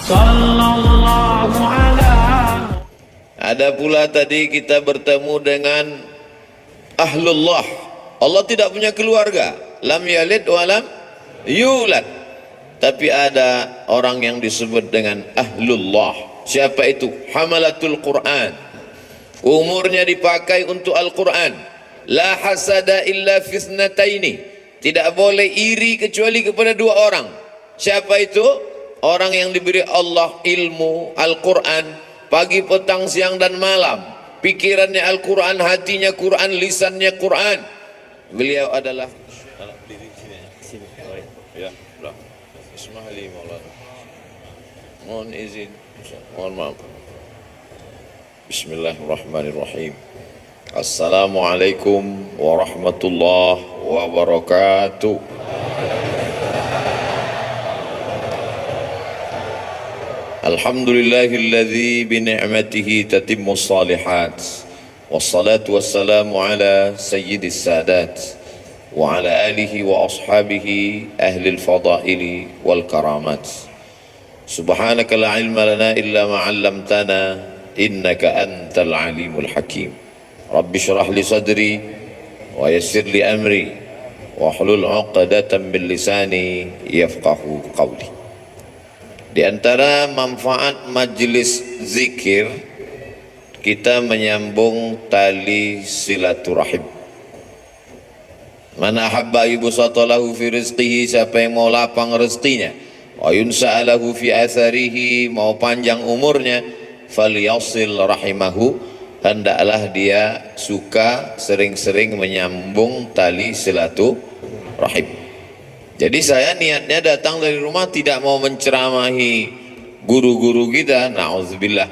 Sallallahu ala. Ada pula tadi kita bertemu dengan ahlullah. Allah tidak punya keluarga, lam yalid wa lam yulad. Tapi ada orang yang disebut dengan ahlullah. Siapa itu? Hamalatul Quran. Umurnya dipakai untuk Al-Quran. La hasada illa fisnataini. Tidak boleh iri kecuali kepada dua orang. Siapa itu? Orang yang diberi Allah ilmu Al-Quran pagi, petang, siang dan malam. Pikirannya Al-Quran, hatinya Quran, lisannya Quran. Beliau adalah mohon izin, mohon maaf. Bismillahirrahmanirrahim. Assalamualaikum warahmatullahi wabarakatuh. Alhamdulillahilladzi bi ni'matihi tatimmus shalihat. Wassalatu wassalamu ala sayyidis sadat wa ala alihi wa ashabihi ahlil fadaili wal karamat. Subhanaka la ilma lana illa ma 'allamtana innaka antal alimul hakim. Rabbi shrah li sadri wa yassir li amri wa hlul 'uqdatam min lisani yafqahu qawli. Di antara manfaat majlis zikir, kita menyambung tali silaturahim. Man ahabba yubsatalahu fi rizqihi, siapa yang mau lapang rezekinya, wa yunsa'alahu fi atharihi, mau panjang umurnya, falyasil rahimahu, hendaklah dia suka sering-sering menyambung tali silaturahim. Jadi saya niatnya datang dari rumah tidak mau menceramahi guru-guru kita, na'udzubillah.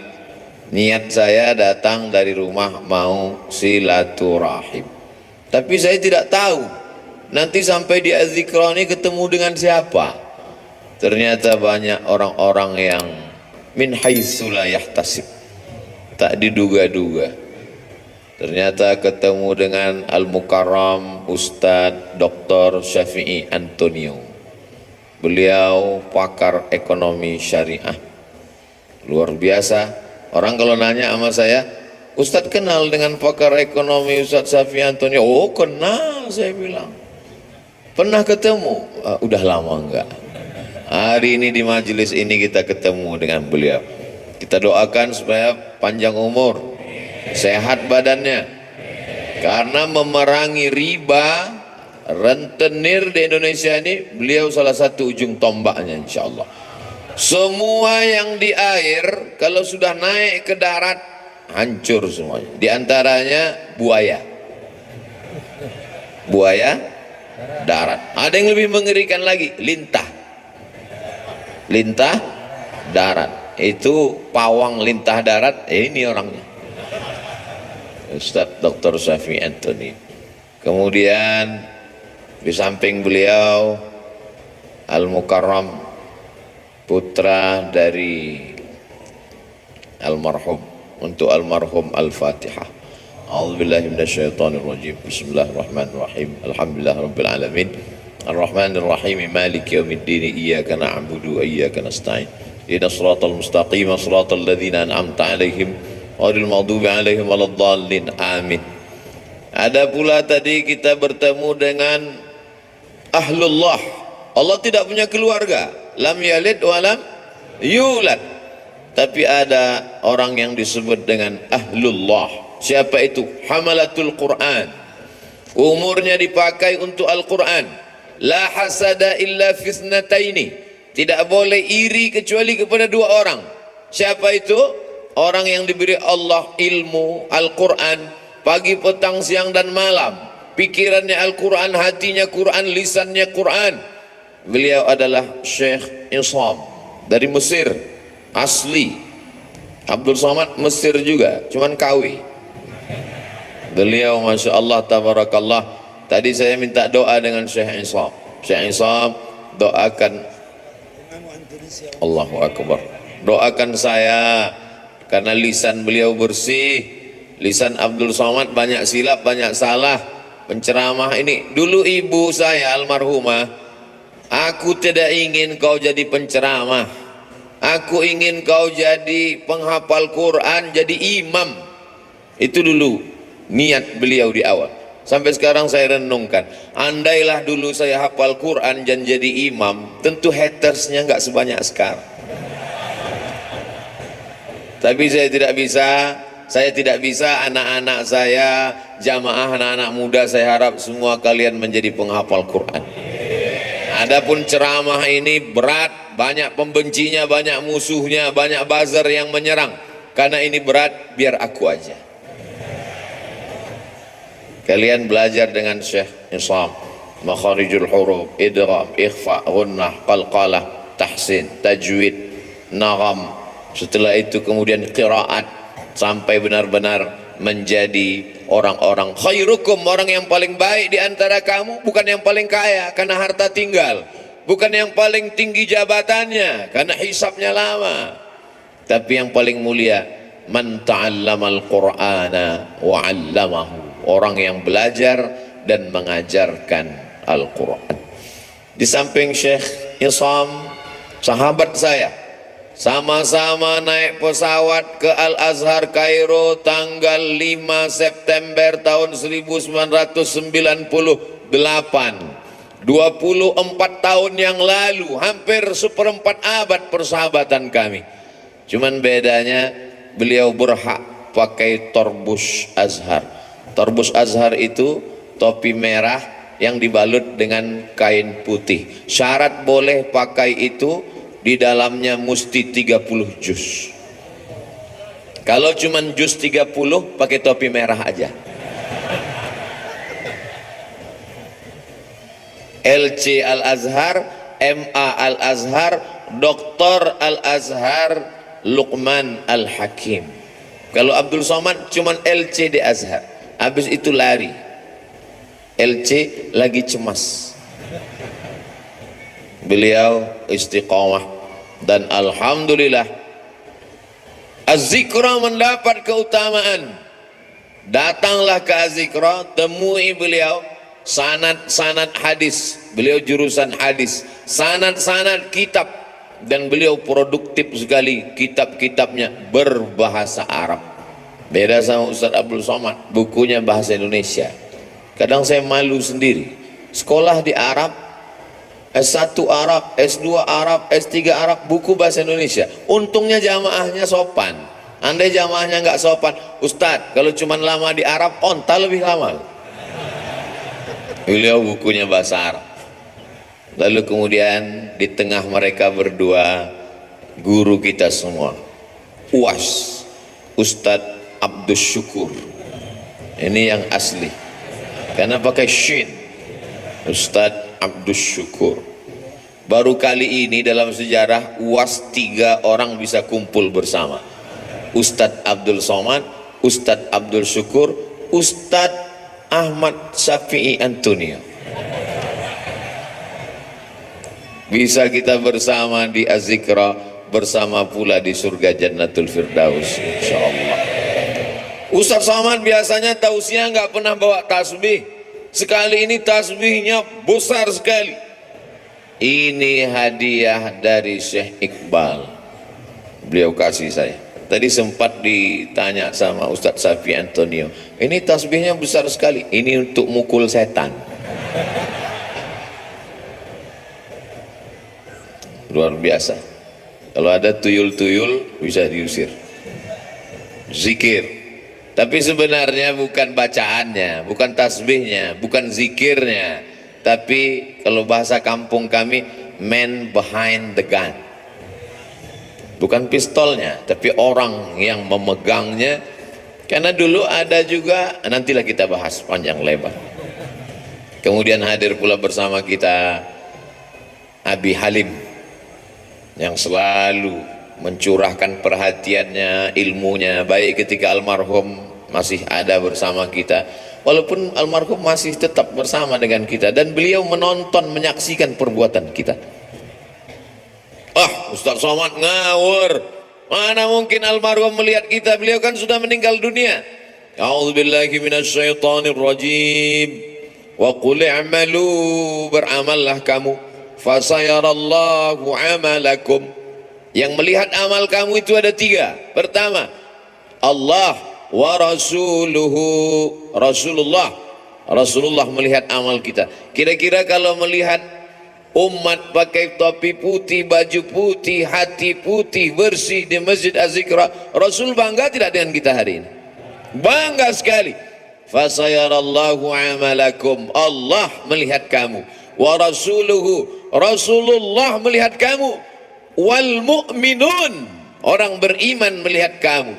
Niat saya datang dari rumah mau silaturahim. Tapi saya tidak tahu nanti sampai di Az-Zikra ini ketemu dengan siapa. Ternyata banyak orang-orang yang min haitsu la yahtasib, tak diduga-duga. Ternyata ketemu dengan Al-Mukarram Ustadz Dr. Syafi'i Antonio. Beliau pakar ekonomi syariah. Luar biasa. Orang kalau nanya sama saya, Ustadz kenal dengan pakar ekonomi Ustadz Syafi'i Antonio? Oh kenal, saya bilang. Pernah ketemu? Udah lama enggak. Hari ini di majelis ini kita ketemu dengan beliau. Kita doakan supaya panjang umur, sehat badannya, karena memerangi riba, rentenir di Indonesia ini beliau salah satu ujung tombaknya, insya Allah. Semua yang di air kalau sudah naik ke darat hancur semuanya. Di antaranya buaya darat. Ada yang lebih mengerikan lagi, lintah darat. Itu pawang lintah darat, ini orangnya Ustadz Dr. Syafi'i Anthony. Kemudian di samping beliau Al-Mukarram, putra dari almarhum, untuk almarhum Al-Fatihah. A'udzubillahi minasyaitonirrajim. Bismillahirrahmanirrahim. Alhamdulillahirabbil alamin. Arrahmanirrahim. Maliki yaumiddin. Iyyaka na'budu wa iyyaka nasta'in. Ihdinas siratal mustaqim, siratal ladzina an'amta 'alaihim ghairil maghdubi 'alaihim waladdallin. Amin. Ada pula tadi kita bertemu dengan ahlullah. Allah tidak punya keluarga, lam yalid wa lam yulad. Tapi ada orang yang disebut dengan ahlullah. Siapa itu? Hamalatul Quran. Umurnya dipakai untuk Al-Quran. La hasada illa fisnataini. Tidak boleh iri kecuali kepada dua orang. Siapa itu? Orang yang diberi Allah ilmu Al-Quran pagi, petang, siang dan malam. Pikirannya Al-Quran, hatinya Quran, lisannya Quran. Beliau adalah Syekh Isam dari Mesir, asli. Abdul Somad Mesir juga, cuman kawi. Beliau Masya Allah tabarakallah. Tadi saya minta doa dengan Syekh Isam. Syekh Isam, doakan, Allahu Akbar, doakan saya, karena lisan beliau bersih. Lisan Abdul Somad banyak silap, banyak salah. Penceramah ini, dulu ibu saya almarhumah, aku tidak ingin kau jadi penceramah, Aku ingin kau jadi penghafal Quran, jadi imam. Itu dulu niat beliau di awal. Sampai sekarang saya renungkan, andailah dulu saya hafal Quran dan jadi imam, tentu hatersnya nggak sebanyak sekarang. Tapi saya tidak bisa anak-anak saya, jamaah anak-anak muda, saya harap semua kalian menjadi penghafal Quran. Adapun ceramah ini berat, banyak pembencinya, banyak musuhnya, banyak buzzer yang menyerang. Karena ini berat, biar aku aja. Kalian belajar dengan Syekh Isam, makharijul huruf, idgham, ikhfa, ghunnah, qalqalah, tahsin, tajwid, nagham. Setelah itu kemudian qiraat sampai benar-benar menjadi orang-orang khairukum, orang yang paling baik di antara kamu, bukan yang paling kaya karena harta tinggal, bukan yang paling tinggi jabatannya karena hisabnya lama, tapi yang paling mulia man ta'allamal qur'ana wa 'allamahu, orang yang belajar dan mengajarkan Al-Qur'an. Di samping Syekh Isam, sahabat saya, sama-sama naik pesawat ke Al-Azhar Kairo tanggal 5 September tahun 1998, 24 tahun yang lalu, hampir seperempat abad persahabatan kami. Cuman bedanya beliau berhak pakai torbus Azhar. Torbus Azhar itu topi merah yang dibalut dengan kain putih. Syarat boleh pakai itu, di dalamnya mesti 30 juz. Kalau cuman juz 30, pakai topi merah aja. LC Al-Azhar, MA Al-Azhar, Doktor Al-Azhar, Luqman Al-Hakim. Kalau Abdul Somad cuman LC di Azhar, habis itu lari. LC lagi cemas. Beliau istiqamah dan alhamdulillah Az-Zikra mendapat keutamaan. Datanglah ke Az-Zikra, temui beliau, sanad-sanad hadis, beliau jurusan hadis, sanad-sanad kitab, dan beliau produktif sekali, kitab-kitabnya berbahasa Arab. Beda sama Ustaz Abdul Somad, bukunya bahasa Indonesia. Kadang saya malu sendiri, sekolah di Arab, S1 Arab, S2 Arab, S3 Arab, buku bahasa Indonesia. Untungnya jamaahnya sopan. Andai jamaahnya nggak sopan, Ustadz, kalau cuma lama di Arab, onta lebih lama. Beliau bukunya bahasa Arab. Lalu kemudian di tengah mereka berdua, guru kita semua, UAS, Ustadz Abdus Syukur. Ini yang asli, karena pakai shin, Ustadz Abdus Syukur. Baru kali ini dalam sejarah UAS 3 orang bisa kumpul bersama. Ustadz Abdul Somad, Ustadz Abdul Syukur, Ustadz Ahmad Syafi'i Antonio. Bisa kita bersama di Az-Zikra, bersama pula di surga Jannatul Firdaus, insyaallah. Ustadz Somad biasanya tausiah nggak pernah bawa tasbih. Sekali ini tasbihnya besar sekali. Ini hadiah dari Syekh Iqbal, beliau kasih saya. Tadi sempat ditanya sama Ustadz Syafi'i Antonio, ini tasbihnya besar sekali, ini untuk mukul setan. Luar biasa. Kalau ada tuyul-tuyul bisa diusir. Zikir. Tapi sebenarnya bukan bacaannya, bukan tasbihnya, bukan zikirnya, tapi kalau bahasa kampung kami, man behind the gun. Bukan pistolnya, tapi orang yang memegangnya. Karena dulu ada juga, nantilah kita bahas panjang lebar. Kemudian hadir pula bersama kita Abi Halim, yang selalu mencurahkan perhatiannya, ilmunya, baik ketika almarhum masih ada bersama kita, walaupun almarhum masih tetap bersama dengan kita, dan beliau menonton, menyaksikan perbuatan kita. Ustaz Somad ngawur, mana mungkin almarhum melihat kita, beliau kan sudah meninggal dunia. A'udzubillahi minasyaitonir rajim. Wa qul i'malu, beramallah kamu, fasayarallahu amalakum, Yang melihat amal kamu itu ada tiga. Pertama, Allah wa rasuluhu. Rasulullah melihat amal kita. Kira-kira kalau melihat umat pakai topi putih, baju putih, hati putih, bersih di Masjid Az-Zikra, Rasul bangga tidak dengan kita hari ini? Bangga sekali. Fasayarallahu amalakum. Allah melihat kamu. Wa rasuluhu. Rasulullah melihat kamu. Wal mu'minun. Orang beriman melihat kamu.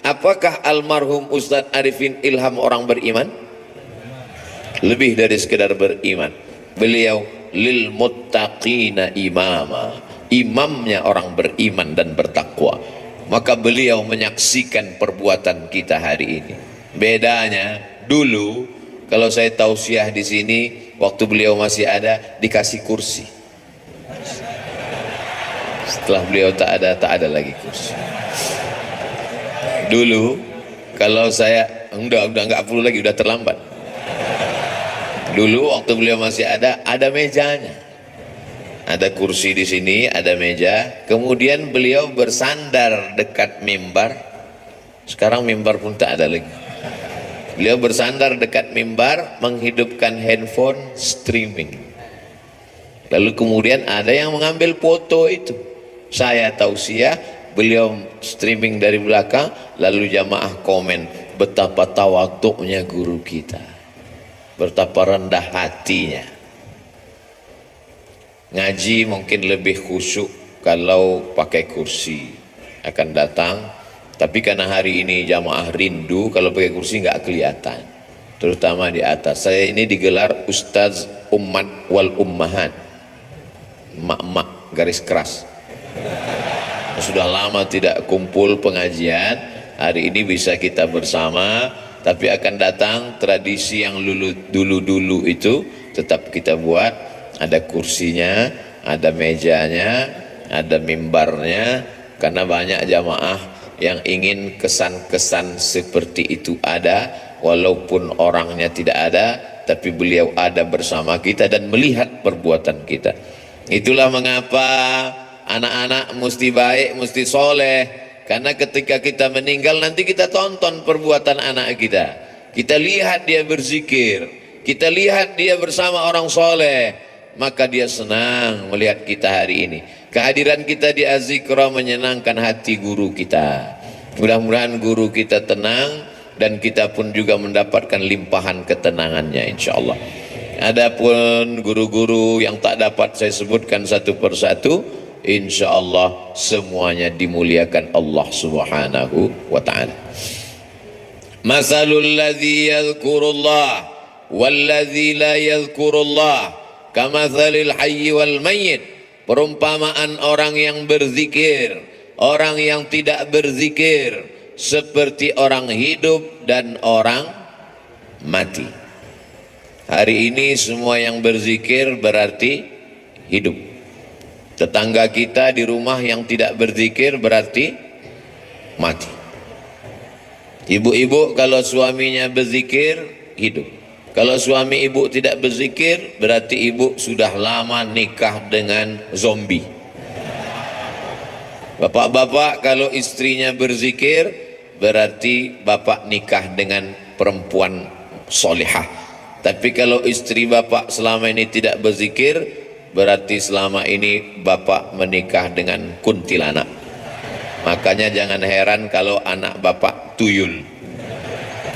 Apakah almarhum Ustadz Arifin Ilham orang beriman? Lebih dari sekedar beriman. Beliau lil muttaqina imama. Imamnya orang beriman dan bertakwa. Maka beliau menyaksikan perbuatan kita hari ini. Bedanya dulu kalau saya tausiah di sini waktu beliau masih ada dikasih kursi. Setelah beliau tak ada lagi kursi. Dulu kalau saya udah nggak perlu lagi, udah terlambat. Dulu waktu beliau masih ada mejanya, ada kursi di sini, ada meja. Kemudian beliau bersandar dekat mimbar. Sekarang mimbar pun tak ada lagi. Beliau bersandar dekat mimbar, menghidupkan handphone streaming. Lalu kemudian ada yang mengambil foto itu. Saya tausiah, beliau streaming dari belakang, lalu jamaah komen betapa tawaduknya guru kita, betapa rendah hatinya. Ngaji mungkin lebih khusyuk kalau pakai kursi akan datang, tapi karena hari ini jamaah rindu, kalau pakai kursi nggak kelihatan, terutama di atas. Saya ini digelar Ustaz Ummat wal Ummahat, mak-mak garis keras. Sudah lama tidak kumpul pengajian, hari ini bisa kita bersama. Tapi akan datang tradisi yang dulu-dulu itu tetap kita buat. Ada kursinya, ada mejanya, ada mimbarnya. Karena banyak jamaah yang ingin kesan-kesan seperti itu ada, walaupun orangnya tidak ada, tapi beliau ada bersama kita dan melihat perbuatan kita. Itulah mengapa anak-anak mesti baik, mesti soleh. Karena ketika kita meninggal nanti kita tonton perbuatan anak kita. Kita lihat dia berzikir, kita lihat dia bersama orang soleh, maka dia senang melihat kita hari ini. Kehadiran kita di Az-Zikra menyenangkan hati guru kita. Mudah-mudahan guru kita tenang dan kita pun juga mendapatkan limpahan ketenangannya insyaallah. Adapun guru-guru yang tak dapat saya sebutkan satu persatu, insyaallah semuanya dimuliakan Allah subhanahu wa ta'ala. Masalul ladzi yadhkurullah walladzi la yadhkurullah kamathalil hayyi wal mayyit. Perumpamaan orang yang berzikir, orang yang tidak berzikir, seperti orang hidup dan orang mati. Hari ini semua yang berzikir berarti hidup. Tetangga kita di rumah yang tidak berzikir berarti mati. Ibu-ibu kalau suaminya berzikir hidup. Kalau suami ibu tidak berzikir berarti ibu sudah lama nikah dengan zombie. Bapak-bapak kalau istrinya berzikir berarti bapak nikah dengan perempuan solihah. Tapi kalau istri bapak selama ini tidak berzikir berarti selama ini bapak menikah dengan kuntilanak. Makanya jangan heran kalau anak bapak tuyul,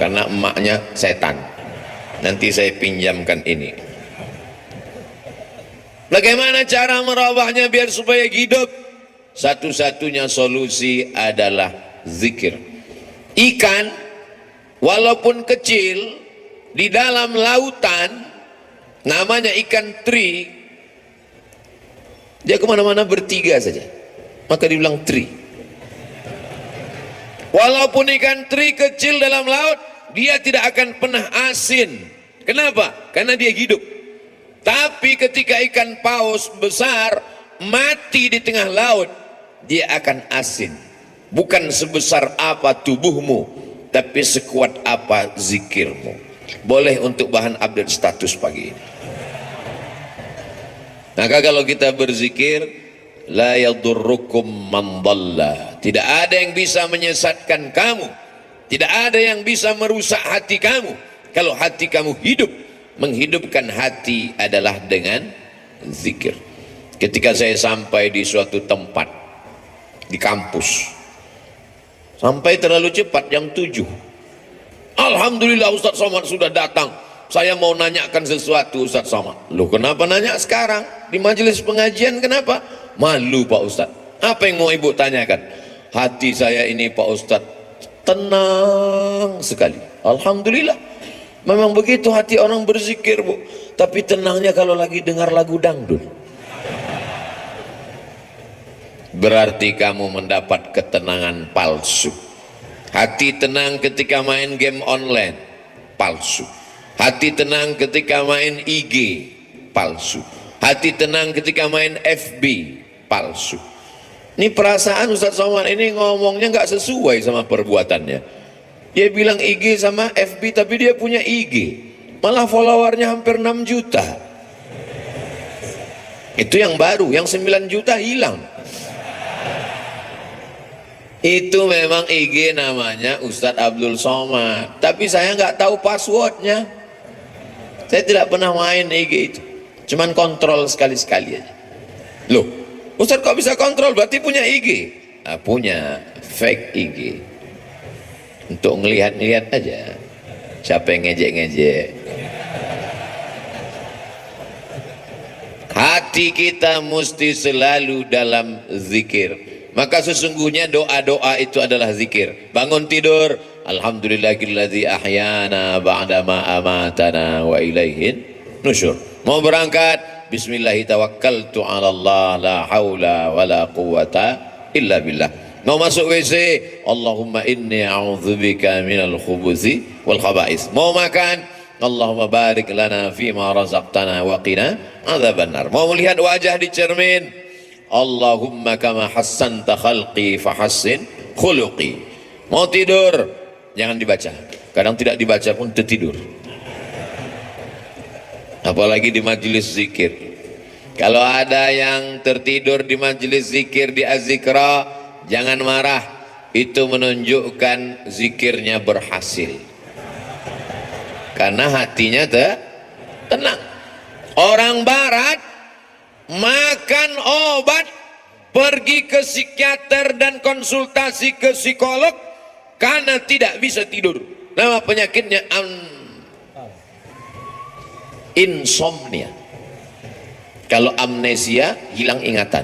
karena emaknya setan. Nanti saya pinjamkan ini. Bagaimana cara merubahnya biar supaya hidup? Satu-satunya solusi adalah zikir. Ikan walaupun kecil di dalam lautan, namanya ikan teri, dia kemana-mana bertiga saja, maka dibilang teri. Walaupun ikan teri kecil dalam laut, dia tidak akan pernah asin. Kenapa? Karena dia hidup. Tapi ketika ikan paus besar mati di tengah laut, dia akan asin. Bukan sebesar apa tubuhmu, tapi sekuat apa zikirmu. Boleh untuk bahan update status pagi ini. Maka kalau kita berzikir, la yadurrukum man dhalla. Tidak ada yang bisa menyesatkan kamu, tidak ada yang bisa merusak hati kamu kalau hati kamu hidup. Menghidupkan hati adalah dengan zikir. Ketika saya sampai di suatu tempat di kampus, sampai terlalu cepat jam 7. Alhamdulillah Ustaz Somad sudah datang. Saya mau nanyakan sesuatu Ustaz Somad. Loh, kenapa nanya sekarang? Di majelis pengajian kenapa? Malu Pak Ustaz. Apa yang mau ibu tanyakan? Hati saya ini Pak Ustaz tenang sekali. Alhamdulillah. Memang begitu hati orang berzikir, Bu. Tapi tenangnya kalau lagi dengar lagu dangdut. Berarti kamu mendapat ketenangan palsu. Hati tenang ketika main game online, palsu. Hati tenang ketika main IG, palsu. Hati tenang ketika main FB, palsu. Ini perasaan Ustaz Somad ini ngomongnya nggak sesuai sama perbuatannya. Dia bilang IG sama FB, tapi dia punya IG, malah followernya hampir 6 juta. Itu yang baru, yang 9 juta hilang. Itu memang IG namanya Ustadz Abdul Somad, tapi saya nggak tahu passwordnya. Saya tidak pernah main IG itu, cuman kontrol sekali-sekali aja. Loh, Ustadz kok bisa kontrol? Berarti punya IG? Nah, punya fake IG untuk ngelihat-ngelihat aja siapa yang ngejek-ngejek. Hati kita mesti selalu dalam zikir. Maka sesungguhnya doa-doa itu adalah zikir. Bangun tidur, alhamdulillahilladzi ahyana ba'dama amatana wa ilaihin nusyur. Mau berangkat, bismillahi tawakkaltu 'ala Allah la haula wala quwata illa billah. Mau masuk WC, Allahumma inni a'udzubika minal khubuthi wal khaba'is. Mau makan, Allahumma barik lana fima razaqtana wa qina adzabannar. Mau melihat wajah di cermin, Allahumma kama hassanta khalqi fahassin khuluqi. Mau tidur, jangan dibaca. Kadang tidak dibaca pun tertidur. Apalagi di majelis zikir. Kalau ada yang tertidur di majelis zikir di Az-Zikra, jangan marah. Itu menunjukkan zikirnya berhasil. Karena hatinya tenang. Orang barat makan obat, pergi ke psikiater dan konsultasi ke psikolog karena tidak bisa tidur. Nama penyakitnya insomnia. Kalau amnesia, hilang ingatan.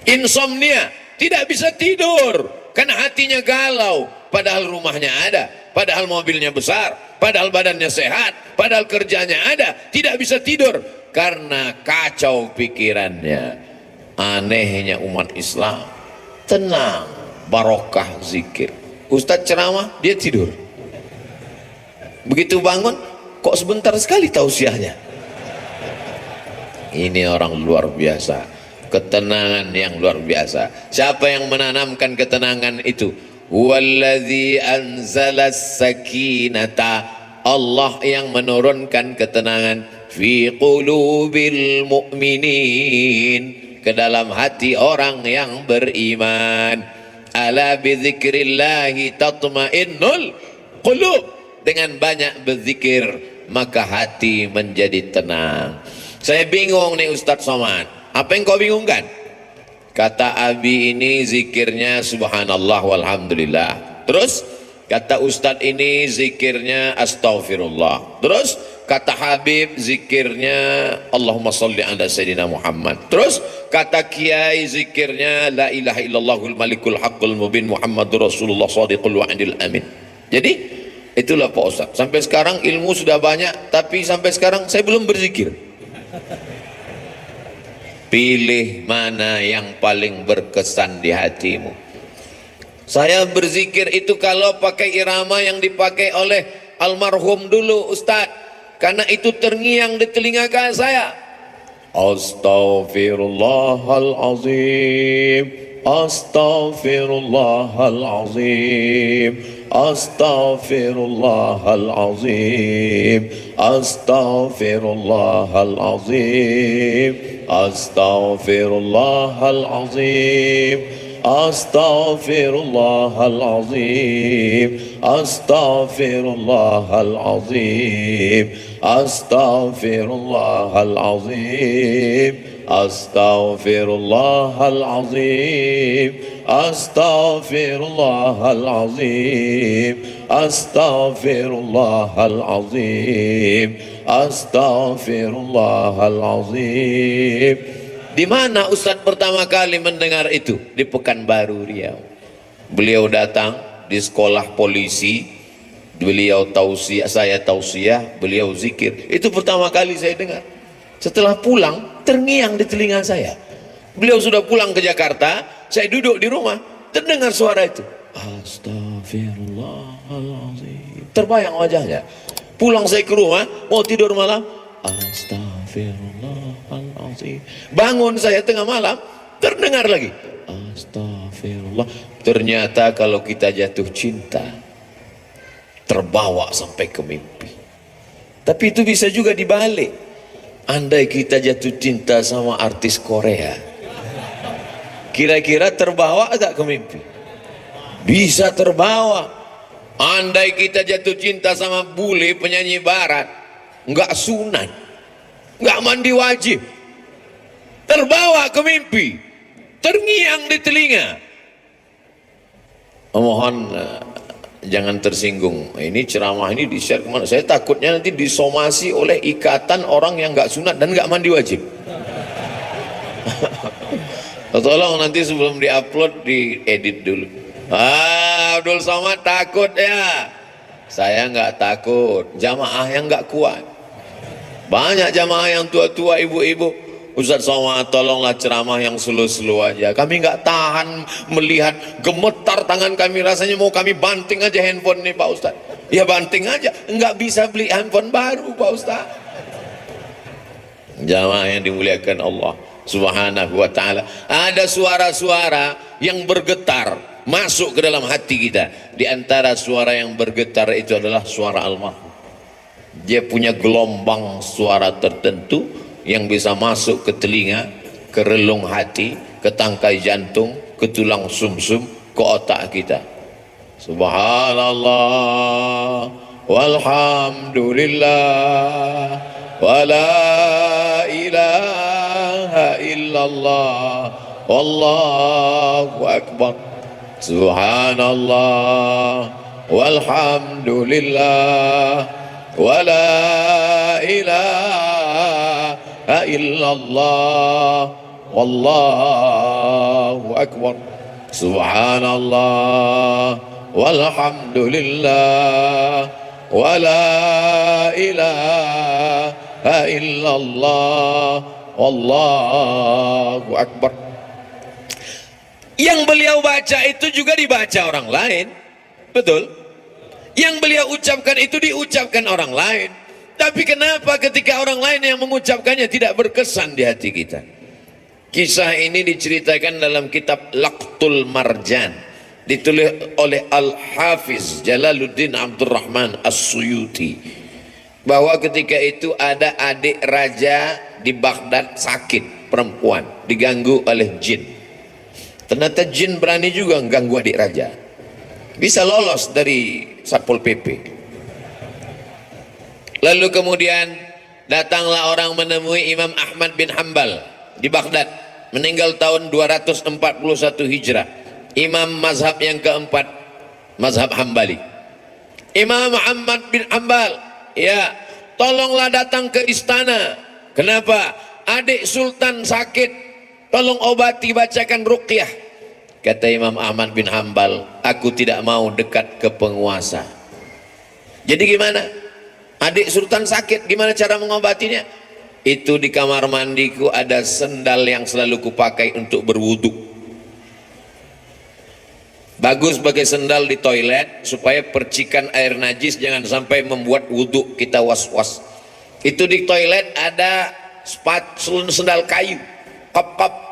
Insomnia, tidak bisa tidur karena hatinya galau, padahal rumahnya ada, padahal mobilnya besar, padahal badannya sehat, padahal kerjanya ada, tidak bisa tidur karena kacau pikirannya. Anehnya umat Islam tenang, barokah zikir. Ustadz ceramah, dia tidur. Begitu bangun, kok sebentar sekali tausiahnya. Ini orang luar biasa, ketenangan yang luar biasa. Siapa yang menanamkan ketenangan itu? Huwallazi anzalas sakinata, Allah yang menurunkan ketenangan fi qulubil mu'minin, ke dalam hati orang yang beriman. Ala bidzikrillahi tatmainnul qulub, dengan banyak berzikir maka hati menjadi tenang. Saya bingung nih Ustadz Somad, apa yang kau bingungkan? Kata Abi ini zikirnya subhanallah walhamdulillah. Terus kata Ustadz ini zikirnya astaghfirullah. Terus kata Habib zikirnya Allahumma salli ala Sayyidina Muhammad. Terus kata Kiai zikirnya la ilaha illallahul malikul haqqul mubin Muhammadur Rasulullah shadiqul wa'dil amin. Jadi itulah Pak Ustadz. Sampai sekarang ilmu sudah banyak, tapi sampai sekarang saya belum berzikir. Pilih mana yang paling berkesan di hatimu. Saya berzikir itu kalau pakai irama yang dipakai oleh almarhum dulu Ustadz, karena itu terngiang di telinga saya. Astaghfirullahalazim, astaghfirullahalazim, astaghfirullahalazim, astaghfirullahalazim. Astaghfirullahalazim, astaghfirullahalazim, astaghfirullahalazim, astaghfirullahalazim, astaghfirullahalazim, astaghfirullahalazim, astaghfirullahalazim, astaghfirullahalazim. Di mana Ustadz pertama kali mendengar itu? Di Pekanbaru Riau. Beliau datang di sekolah polisi, beliau tausiah, saya tausiah, beliau zikir. Itu pertama kali saya dengar. Setelah pulang, terngiang di telinga saya. Beliau sudah pulang ke Jakarta, saya duduk di rumah, terdengar suara itu. Astaghfirullahaladzim. Terbayang wajahnya. Pulang saya ke rumah, mau tidur malam, astaghfirullahaladzim. Bangun saya tengah malam, terdengar lagi, astaghfirullah. Ternyata kalau kita jatuh cinta, terbawa sampai ke mimpi. Tapi itu bisa juga dibalik. Andai kita jatuh cinta sama artis Korea, kira-kira terbawa agak ke mimpi? Bisa terbawa. Andai kita jatuh cinta sama bule penyanyi barat, nggak sunat, nggak mandi wajib, terbawa ke mimpi, terngiang di telinga. Mohon jangan tersinggung. Ini ceramah ini di-share kemana? Saya takutnya nanti disomasi oleh ikatan orang yang nggak sunat dan nggak mandi wajib. Tolong nanti sebelum diupload diedit dulu. Abdul Somad takut ya? Saya nggak takut. Jamaah yang nggak kuat. Banyak jamaah yang tua-tua, ibu-ibu. Ustaz Somad tolonglah ceramah yang slow-slow aja. Kami nggak tahan melihat gemetar tangan kami. Rasanya mau kami banting aja handphone nih Pak Ustaz. Ya banting aja. Nggak bisa beli handphone baru Pak Ustaz. Jamaah yang dimuliakan Allah Subhanahu wa ta'ala. Ada suara-suara yang bergetar masuk ke dalam hati kita. Di antara suara yang bergetar itu adalah suara almarhum. Dia punya gelombang suara tertentu yang bisa masuk ke telinga, ke relung hati, ke tangkai jantung, ke tulang sumsum, ke otak kita. Subhanallah walhamdulillah wala ilaha illallah wallahu akbar. Subhanallah walhamdulillah wala ilaha illallah wallahu akbar. Subhanallah walhamdulillah wala ilaha illallah wallahu akbar. Yang beliau baca itu juga dibaca orang lain, betul? Yang beliau ucapkan itu diucapkan orang lain. Tapi kenapa ketika orang lain yang mengucapkannya tidak berkesan di hati kita? Kisah ini diceritakan dalam kitab Laqtul Marjan, ditulis oleh Al-Hafiz Jalaluddin Abdurrahman As-Suyuti, bahwa ketika itu ada adik raja di Baghdad sakit, perempuan, diganggu oleh jin. Ternyata jin berani juga mengganggu adik raja, bisa lolos dari Satpol PP. Lalu kemudian datanglah orang menemui Imam Ahmad bin Hanbal di Baghdad, meninggal tahun 241 Hijrah. Imam mazhab yang keempat, mazhab Hambali. Imam Ahmad bin Hanbal, ya, tolonglah datang ke istana. Kenapa? Adik sultan sakit, tolong obati, bacakan ruqyah. Kata Imam Ahmad bin Hanbal, aku tidak mau dekat ke penguasa. Jadi gimana? Adik sultan sakit, gimana cara mengobatinya? Itu di kamar mandiku ada sendal yang selalu kupakai untuk berwudu. Bagus pakai sendal di toilet supaya percikan air najis jangan sampai membuat wudu kita was-was. Itu di toilet ada sendal kayu, kop-kop.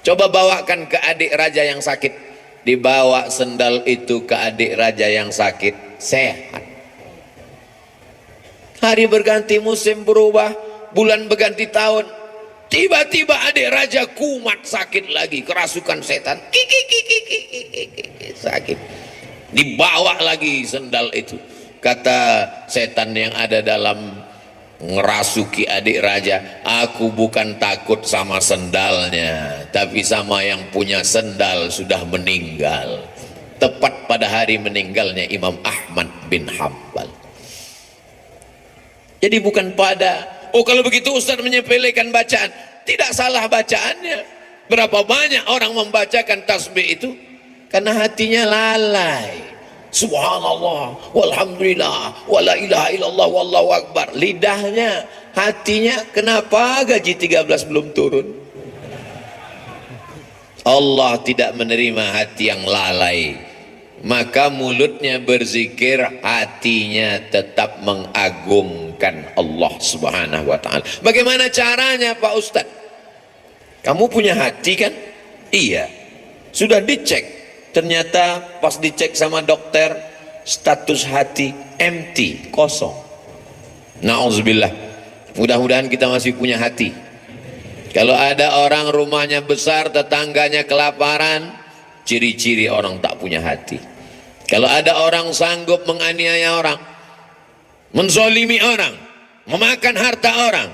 Coba bawakan ke adik raja yang sakit. Dibawa sendal itu ke adik raja yang sakit, sehat. Hari berganti, musim berubah, bulan berganti tahun, Tiba-tiba adik raja kumat sakit lagi, kerasukan setan. Sakit. Dibawa lagi sendal itu. Kata setan yang ada dalam ngerasuki adik raja, aku bukan takut sama sendalnya, tapi sama yang punya sendal sudah meninggal. Tepat pada hari meninggalnya Imam Ahmad bin Hanbal. Jadi bukan pada, oh kalau begitu Ustaz menyepelekan bacaan. Tidak salah bacaannya. Berapa banyak orang membacakan tasbih itu karena hatinya lalai. Subhanallah, walhamdulillah, wala ilaha illallah, wallahu akbar. Lidahnya, hatinya, kenapa gaji 13 belum turun? Allah tidak menerima hati yang lalai. Maka mulutnya berzikir, hatinya tetap mengagungkan Allah subhanahu wa ta'ala. Bagaimana caranya Pak Ustadz? Kamu punya hati kan? Iya. Sudah dicek. Ternyata pas dicek sama dokter, status hati empty, kosong. Na'udzubillah. Mudah-mudahan kita masih punya hati. Kalau ada orang rumahnya besar, tetangganya kelaparan, ciri-ciri orang tak punya hati. Kalau ada orang sanggup menganiaya orang, menzolimi orang, memakan harta orang,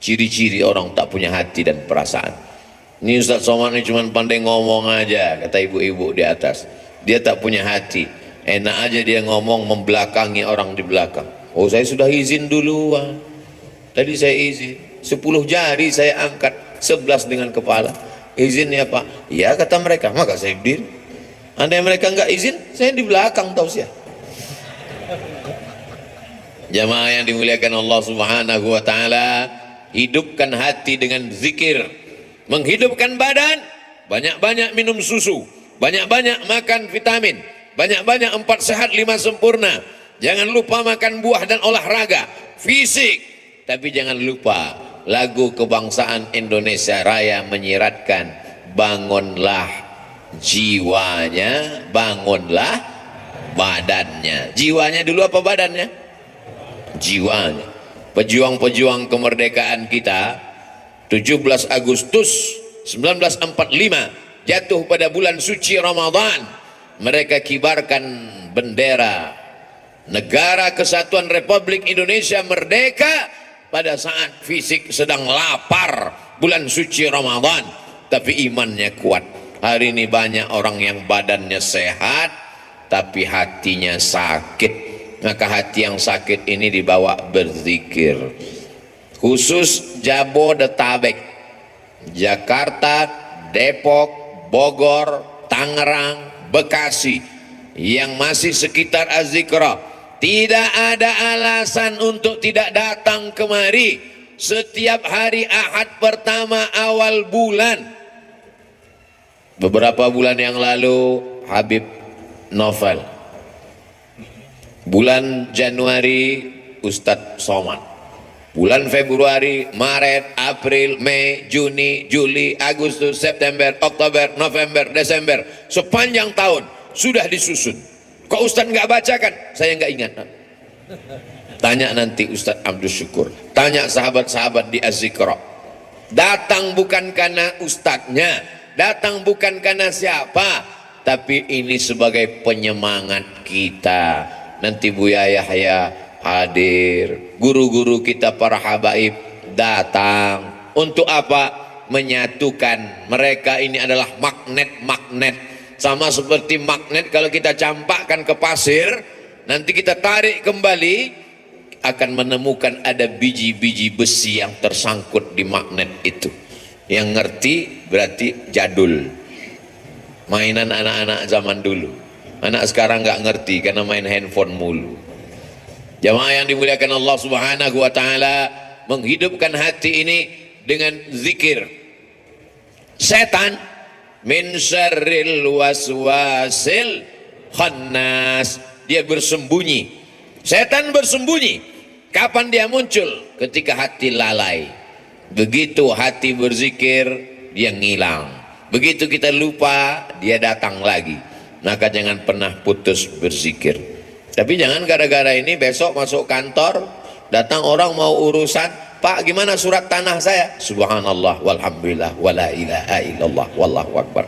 ciri-ciri orang tak punya hati dan perasaan. Ini Ustaz Somad ini cuma pandai ngomong aja, kata ibu-ibu di atas. Dia tak punya hati. Enak aja dia ngomong membelakangi orang di belakang. Oh, saya sudah izin duluan. Tadi saya izin 10 jari saya angkat, 11 dengan kepala. Izin ya Pak? Ya kata mereka, maka saya berdiri. Andai mereka enggak izin, saya di belakang tausiah. Jamaah yang dimuliakan Allah subhanahu wa ta'ala, hidupkan hati dengan zikir. Menghidupkan badan, banyak-banyak minum susu, banyak-banyak makan vitamin, banyak-banyak 4 sehat 5 sempurna. Jangan lupa makan buah dan olahraga fisik. Tapi jangan lupa lagu kebangsaan Indonesia Raya menyiratkan, bangunlah jiwanya, bangunlah badannya. Jiwanya dulu apa badannya? Jiwanya. Pejuang-pejuang kemerdekaan kita 17 Agustus 1945 jatuh pada bulan suci Ramadan. Mereka kibarkan bendera Negara Kesatuan Republik Indonesia merdeka pada saat fisik sedang lapar bulan suci Ramadan, tapi imannya kuat. Hari ini banyak orang yang badannya sehat tapi hatinya sakit. Maka hati yang sakit ini dibawa berzikir. Khusus Jabodetabek, Jakarta, Depok, Bogor, Tangerang, Bekasi yang masih sekitar Az-Zikra, tidak ada alasan untuk tidak datang kemari setiap hari Ahad pertama awal bulan. Beberapa bulan yang lalu Habib Novel, bulan Januari Ustadz Somad, bulan Februari, Maret, April, Mei, Juni, Juli, Agustus, September, Oktober, November, Desember, sepanjang tahun sudah disusun. Kok Ustadz nggak bacakan? Saya nggak ingat. Tanya nanti Ustadz Abdul Syukur, tanya sahabat-sahabat di Az-Zikra. Datang bukan karena ustadznya, datang bukan karena siapa, tapi ini sebagai penyemangat kita. Nanti Buya Yahya hadir, guru-guru kita para habaib datang. Untuk apa? Menyatukan. Mereka ini adalah magnet-magnet. Sama seperti magnet kalau kita campakkan ke pasir, nanti kita tarik kembali, akan menemukan ada biji-biji besi yang tersangkut di magnet itu. Yang ngerti berarti jadul, mainan anak-anak zaman dulu. Anak sekarang nggak ngerti karena main handphone mulu. Jamaah yang dimuliakan Allah subhanahu wa ta'ala, menghidupkan hati ini dengan zikir. Setan min syarril waswasil khannas, dia bersembunyi. Setan bersembunyi. Kapan dia muncul? Ketika hati lalai. Begitu hati berzikir, dia ngilang. Begitu kita lupa, dia datang lagi. Maka jangan pernah putus berzikir. Tapi jangan gara-gara ini besok masuk kantor, datang orang mau urusan, Pak, gimana surat tanah saya? Subhanallah walhamdulillah wala ilaha illallah wallahu akbar.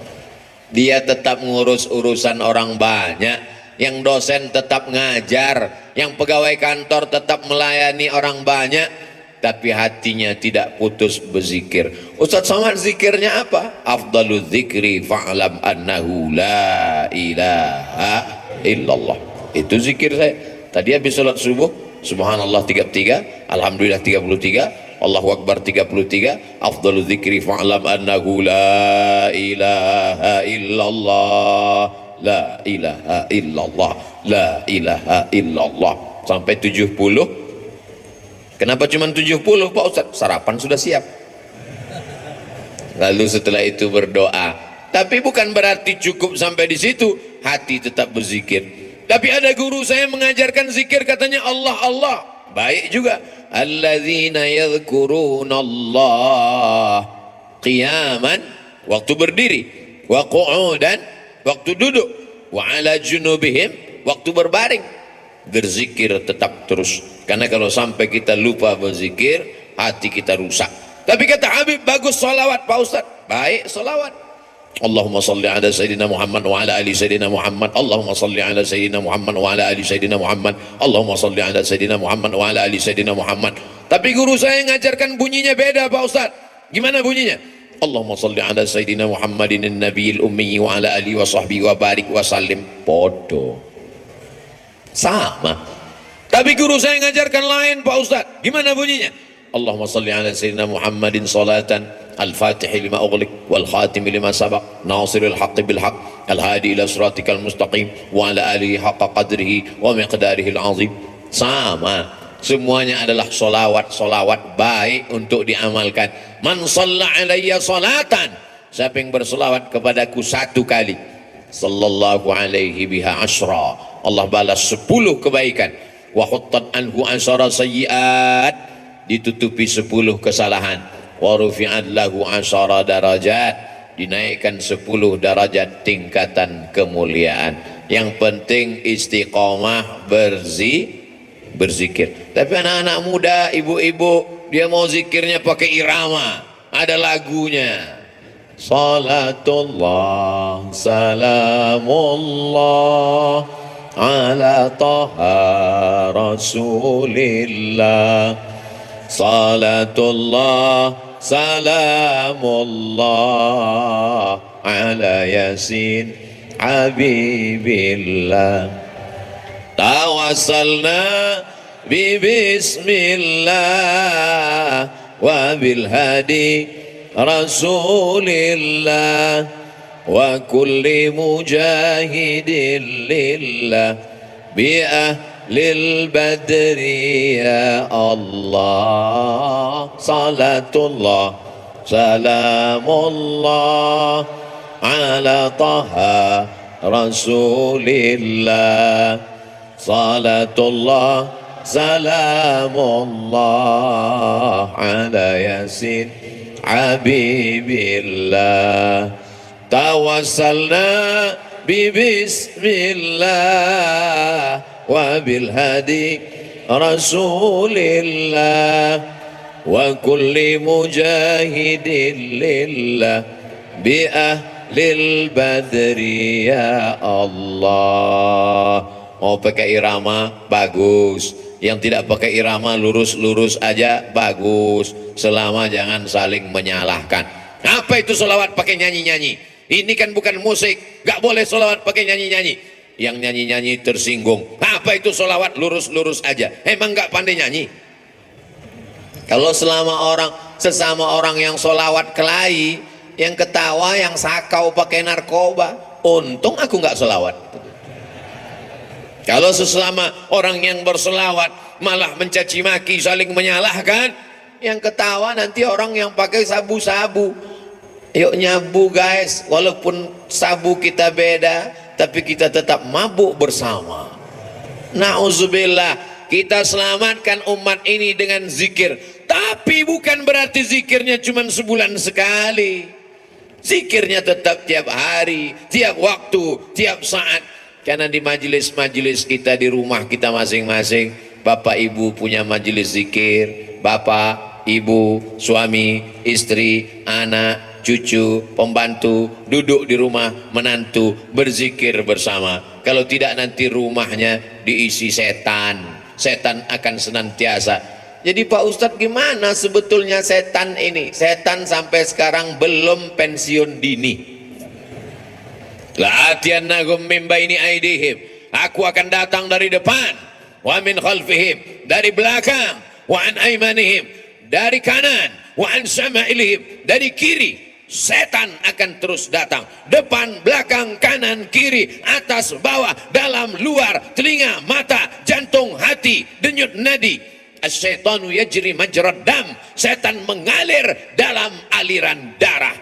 Dia tetap ngurus urusan orang banyak, yang dosen tetap ngajar, yang pegawai kantor tetap melayani orang banyak, tapi hatinya tidak putus berzikir. Ustaz Somad zikirnya apa? Afdalul zikri fa'lam annahu la ilaha illallah. Itu zikir saya. Tadi habis sholat subuh, Subhanallah 33, Alhamdulillah 33, Allahu Akbar 33, afdalul zikri fa'lam annahu la ilaha illallah, la ilaha illallah, la ilaha illallah, sampai 70. Kenapa cuma 70 Pak Ustaz? Sarapan sudah siap. Lalu setelah itu berdoa. Tapi bukan berarti cukup sampai di situ, hati tetap berzikir. Tapi ada guru saya mengajarkan zikir, katanya Allah Allah. Baik juga. Alladzina yadhkurunallah qiyaman, waktu berdiri, wa qu'udan, waktu duduk, wa ala junubihim, waktu berbaring. Berzikir tetap terus. Karena kalau sampai kita lupa berzikir, hati kita rusak. Tapi kata Habib, bagus solawat Pak Ustaz. Baik solawat. Allahumma salli ala Sayyidina Muhammad wa ala ali Sayyidina Muhammad. Allahumma salli ala Sayyidina Muhammad wa ala ali Sayyidina Muhammad. Allahumma salli ala Sayyidina Muhammad wa ala ali Sayyidina Muhammad. Tapi guru saya ngajarkan bunyinya beda Pak Ustaz. Gimana bunyinya? Allahumma salli ala Sayyidina Muhammadin an-nabiyil ummi wa ala alihi wa sahbihi wa barik wa sallim. Podo. Sama. Tapi guru saya ngajarkan lain Pak Ustaz. Gimana bunyinya? Allahumma salli ala Sayyidina Muhammadin salatan الفاتح لما أغلق والخاتم لما سبق ناصر الحق بالحق الهادي إلى صراطك المستقيم وعلى آله حق قدره ومقداره العظيم. Sama, semuanya adalah solawat baik untuk diamalkan. Man shalla alayya salatan, siapa yang bersolawat kepadaku satu kali, sallallahu alaihi biha asyra, Allah balas 10 kebaikan. Wa huttat anhu asyara sayyiat, ditutupi 10 kesalahan. Wa rufi'at lahu asyara darajat, dinaikkan 10 derajat tingkatan kemuliaan. Yang penting istiqomah berzikir. Tapi anak-anak muda, ibu-ibu, dia mau zikirnya pakai irama, ada lagunya. Salatullah salamullah ala taha rasulillah, salatullah salamullah ala yasin habibillah, tawassalna bi bismillah wa bil hadi rasulillah wa kulli mujahidin lillah bi ahlil badri ya Allah, salatullah salamullah ala taha rasulillah, salatullah salamullah ala yasin habibillah, tawassalna bi bismillah wa bil hadi rasulillah wa kulli mujahidin lillah bi ahlil badri ya Allah. Mau pakai irama bagus, yang tidak pakai irama lurus-lurus aja bagus, selama jangan saling menyalahkan. Apa itu sholawat pakai nyanyi-nyanyi? Ini kan bukan musik, gak boleh sholawat pakai nyanyi-nyanyi. Yang nyanyi-nyanyi tersinggung. Apa itu sholawat lurus-lurus aja? Emang gak pandai nyanyi? Kalau sesama orang yang sholawat kelahi, yang ketawa, yang sakau pakai narkoba, untung aku gak sholawat. Kalau sesama orang yang berselawat malah mencaci maki, saling menyalahkan, yang ketawa nanti orang yang pakai sabu-sabu. Yuk nyabu guys, walaupun sabu kita beda, tapi kita tetap mabuk bersama. Na'udzubillah, kita selamatkan umat ini dengan zikir. Tapi bukan berarti zikirnya cuma sebulan sekali. Zikirnya tetap tiap hari, tiap waktu, tiap saat. Karena di majelis-majelis kita, di rumah kita masing-masing, bapak ibu punya majelis zikir, bapak ibu, suami, istri, anak, cucu, pembantu, duduk di rumah, menantu, berzikir bersama. Kalau tidak nanti rumahnya diisi setan. Setan akan senantiasa. Jadi Pak Ustadz, gimana sebetulnya setan ini? Setan sampai sekarang belum pensiun dini. La'atiyannahum min baini aidihim, aku akan datang dari depan, wa min khalfihim, dari belakang, wa an aimanihim, dari kanan, wa an syama'ilihim, dari kiri. Setan akan terus datang, depan, belakang, kanan, kiri, atas, bawah, dalam, luar, telinga, mata, jantung, hati, denyut nadi. Asyaitanu yajri majrad dam, setan mengalir dalam aliran darah.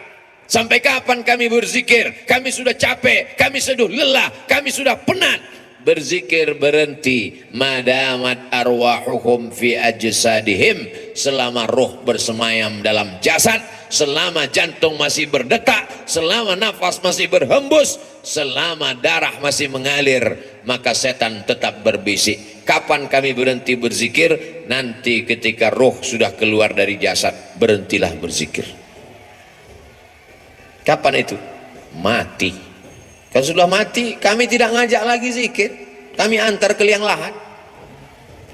Sampai kapan kami berzikir? Kami sudah capek, kami sudah lelah, kami sudah penat. Berzikir berhenti. Madamat arwahuhum fi ajsadihim, selama roh bersemayam dalam jasad, selama jantung masih berdetak, selama nafas masih berhembus, selama darah masih mengalir, maka setan tetap berbisik. Kapan kami berhenti berzikir? Nanti ketika roh sudah keluar dari jasad, berhentilah berzikir. Kapan itu? Mati. Kalau sudah mati, kami tidak ngajak lagi zikir, kami antar ke liang lahat.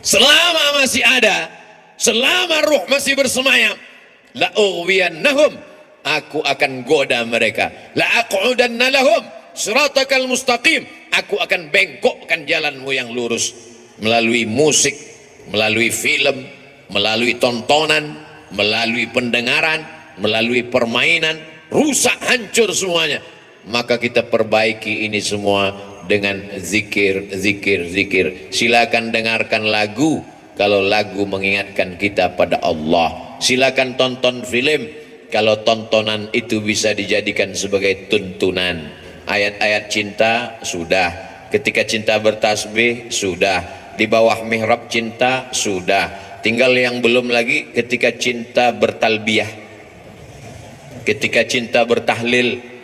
Selama masih ada, selama roh masih bersemayam, la ughwiyannahum, aku akan goda mereka. La aqudanna lahum siratakal mustaqim, aku akan bengkokkan jalanmu yang lurus. Melalui musik, melalui film, melalui tontonan, melalui pendengaran, melalui permainan, rusak, hancur semuanya. Maka kita perbaiki ini semua dengan zikir, zikir, zikir. Silakan dengarkan lagu kalau lagu mengingatkan kita pada Allah. Silakan tonton film kalau tontonan itu bisa dijadikan sebagai tuntunan. Ayat-ayat cinta sudah, ketika cinta bertasbih sudah, di bawah mihrab cinta sudah. Tinggal yang belum lagi ketika cinta bertalbiyah, ketika cinta bertahlil.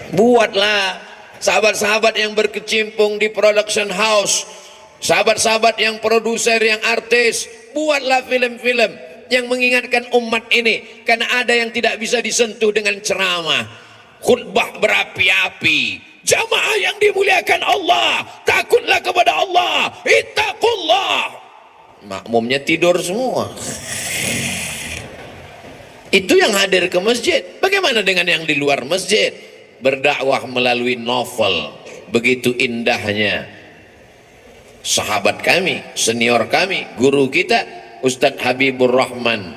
Buatlah sahabat-sahabat yang berkecimpung di production house, sahabat-sahabat yang produser, yang artis, buatlah film-film yang mengingatkan umat ini. Karena ada yang tidak bisa disentuh dengan ceramah, khutbah berapi-api. Jamaah yang dimuliakan Allah, takutlah kepada Allah, ittaqullah. Makmumnya tidur semua. Itu yang hadir ke masjid. Bagaimana dengan yang di luar masjid? Berdakwah melalui novel. Begitu indahnya sahabat kami, senior kami, guru kita Ustadz Habibur Rahman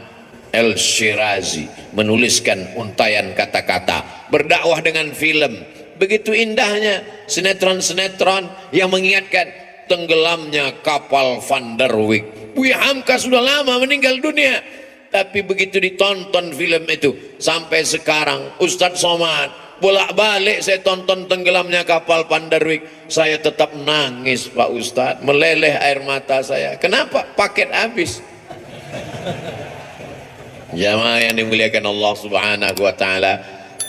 El-Shirazi menuliskan untayan kata-kata, berdakwah dengan film. Begitu indahnya sinetron-sinetron yang mengingatkan tenggelamnya kapal Van der Wijk. Buya Hamka sudah lama meninggal dunia, tapi begitu ditonton film itu sampai sekarang, Ustadz Somad bolak-balik saya tonton tenggelamnya kapal Van der Wijk, saya tetap nangis Pak Ustadz, meleleh air mata saya. Kenapa? Paket habis. Jamaah yang dimuliakan Allah Subhanahu wa taala,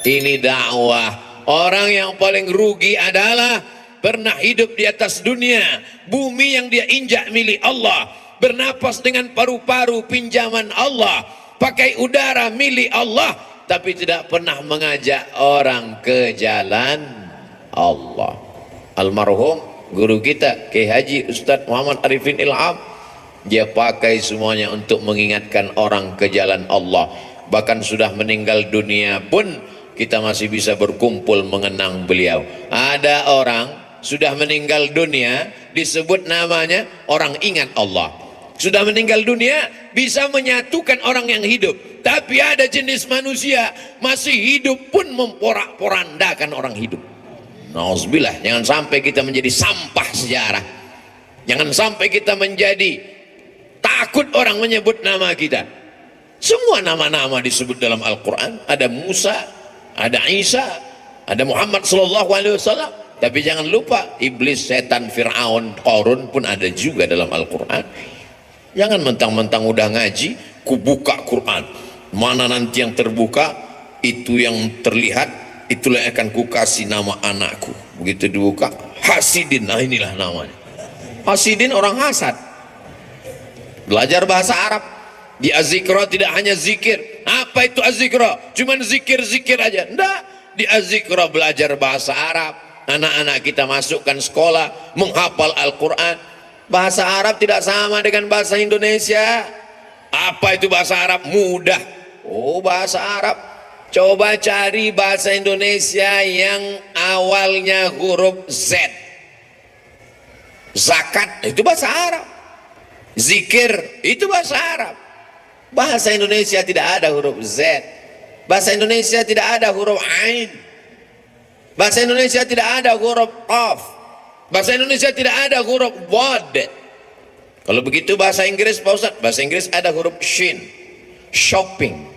ini dakwah. Orang yang paling rugi adalah pernah hidup di atas dunia, bumi yang dia injak milik Allah, bernapas dengan paru-paru pinjaman Allah, pakai udara milik Allah, tapi tidak pernah mengajak orang ke jalan Allah. Almarhum guru kita Kiai Haji Ustadz Muhammad Arifin Ilham, dia pakai semuanya untuk mengingatkan orang ke jalan Allah. Bahkan sudah meninggal dunia pun kita masih bisa berkumpul mengenang beliau. Ada orang sudah meninggal dunia, disebut namanya, orang ingat Allah. Sudah meninggal dunia, bisa menyatukan orang yang hidup. Tapi ada jenis manusia masih hidup pun memporak-porandakan orang hidup. Nauzubillah, jangan sampai kita menjadi sampah sejarah. Jangan sampai kita menjadi takut orang menyebut nama kita. Semua nama-nama disebut dalam Al-Quran. Ada Musa, ada Isa, ada Muhammad sallallahu alaihi wasallam. Tapi jangan lupa iblis, setan, Fir'aun, Qarun pun ada juga dalam Al-Quran. Jangan mentang-mentang udah ngaji, ku buka Quran, mana nanti yang terbuka, itu yang terlihat, itulah yang akan ku kasih nama anakku. Begitu dibuka, Hasidin, nah inilah namanya. Hasidin orang hasad. Belajar bahasa Arab, Di Az-Zikra tidak hanya zikir. Apa itu Az-Zikra? Cuman zikir-zikir aja. Enggak. Di Az-Zikra belajar bahasa Arab. Anak-anak kita masukkan sekolah, menghafal Al-Quran. Bahasa Arab tidak sama dengan bahasa Indonesia. Apa itu bahasa Arab? Mudah. Oh, bahasa Arab. Coba cari bahasa Indonesia yang awalnya huruf Z. Zakat itu bahasa Arab. Zikir itu bahasa Arab. Bahasa Indonesia tidak ada huruf Z. Bahasa Indonesia tidak ada huruf Ain. Bahasa Indonesia tidak ada huruf Qaf. Bahasa Indonesia tidak ada huruf Wad. Kalau begitu bahasa Inggris, Pak Ustaz, bahasa Inggris ada huruf Shin. Shopping.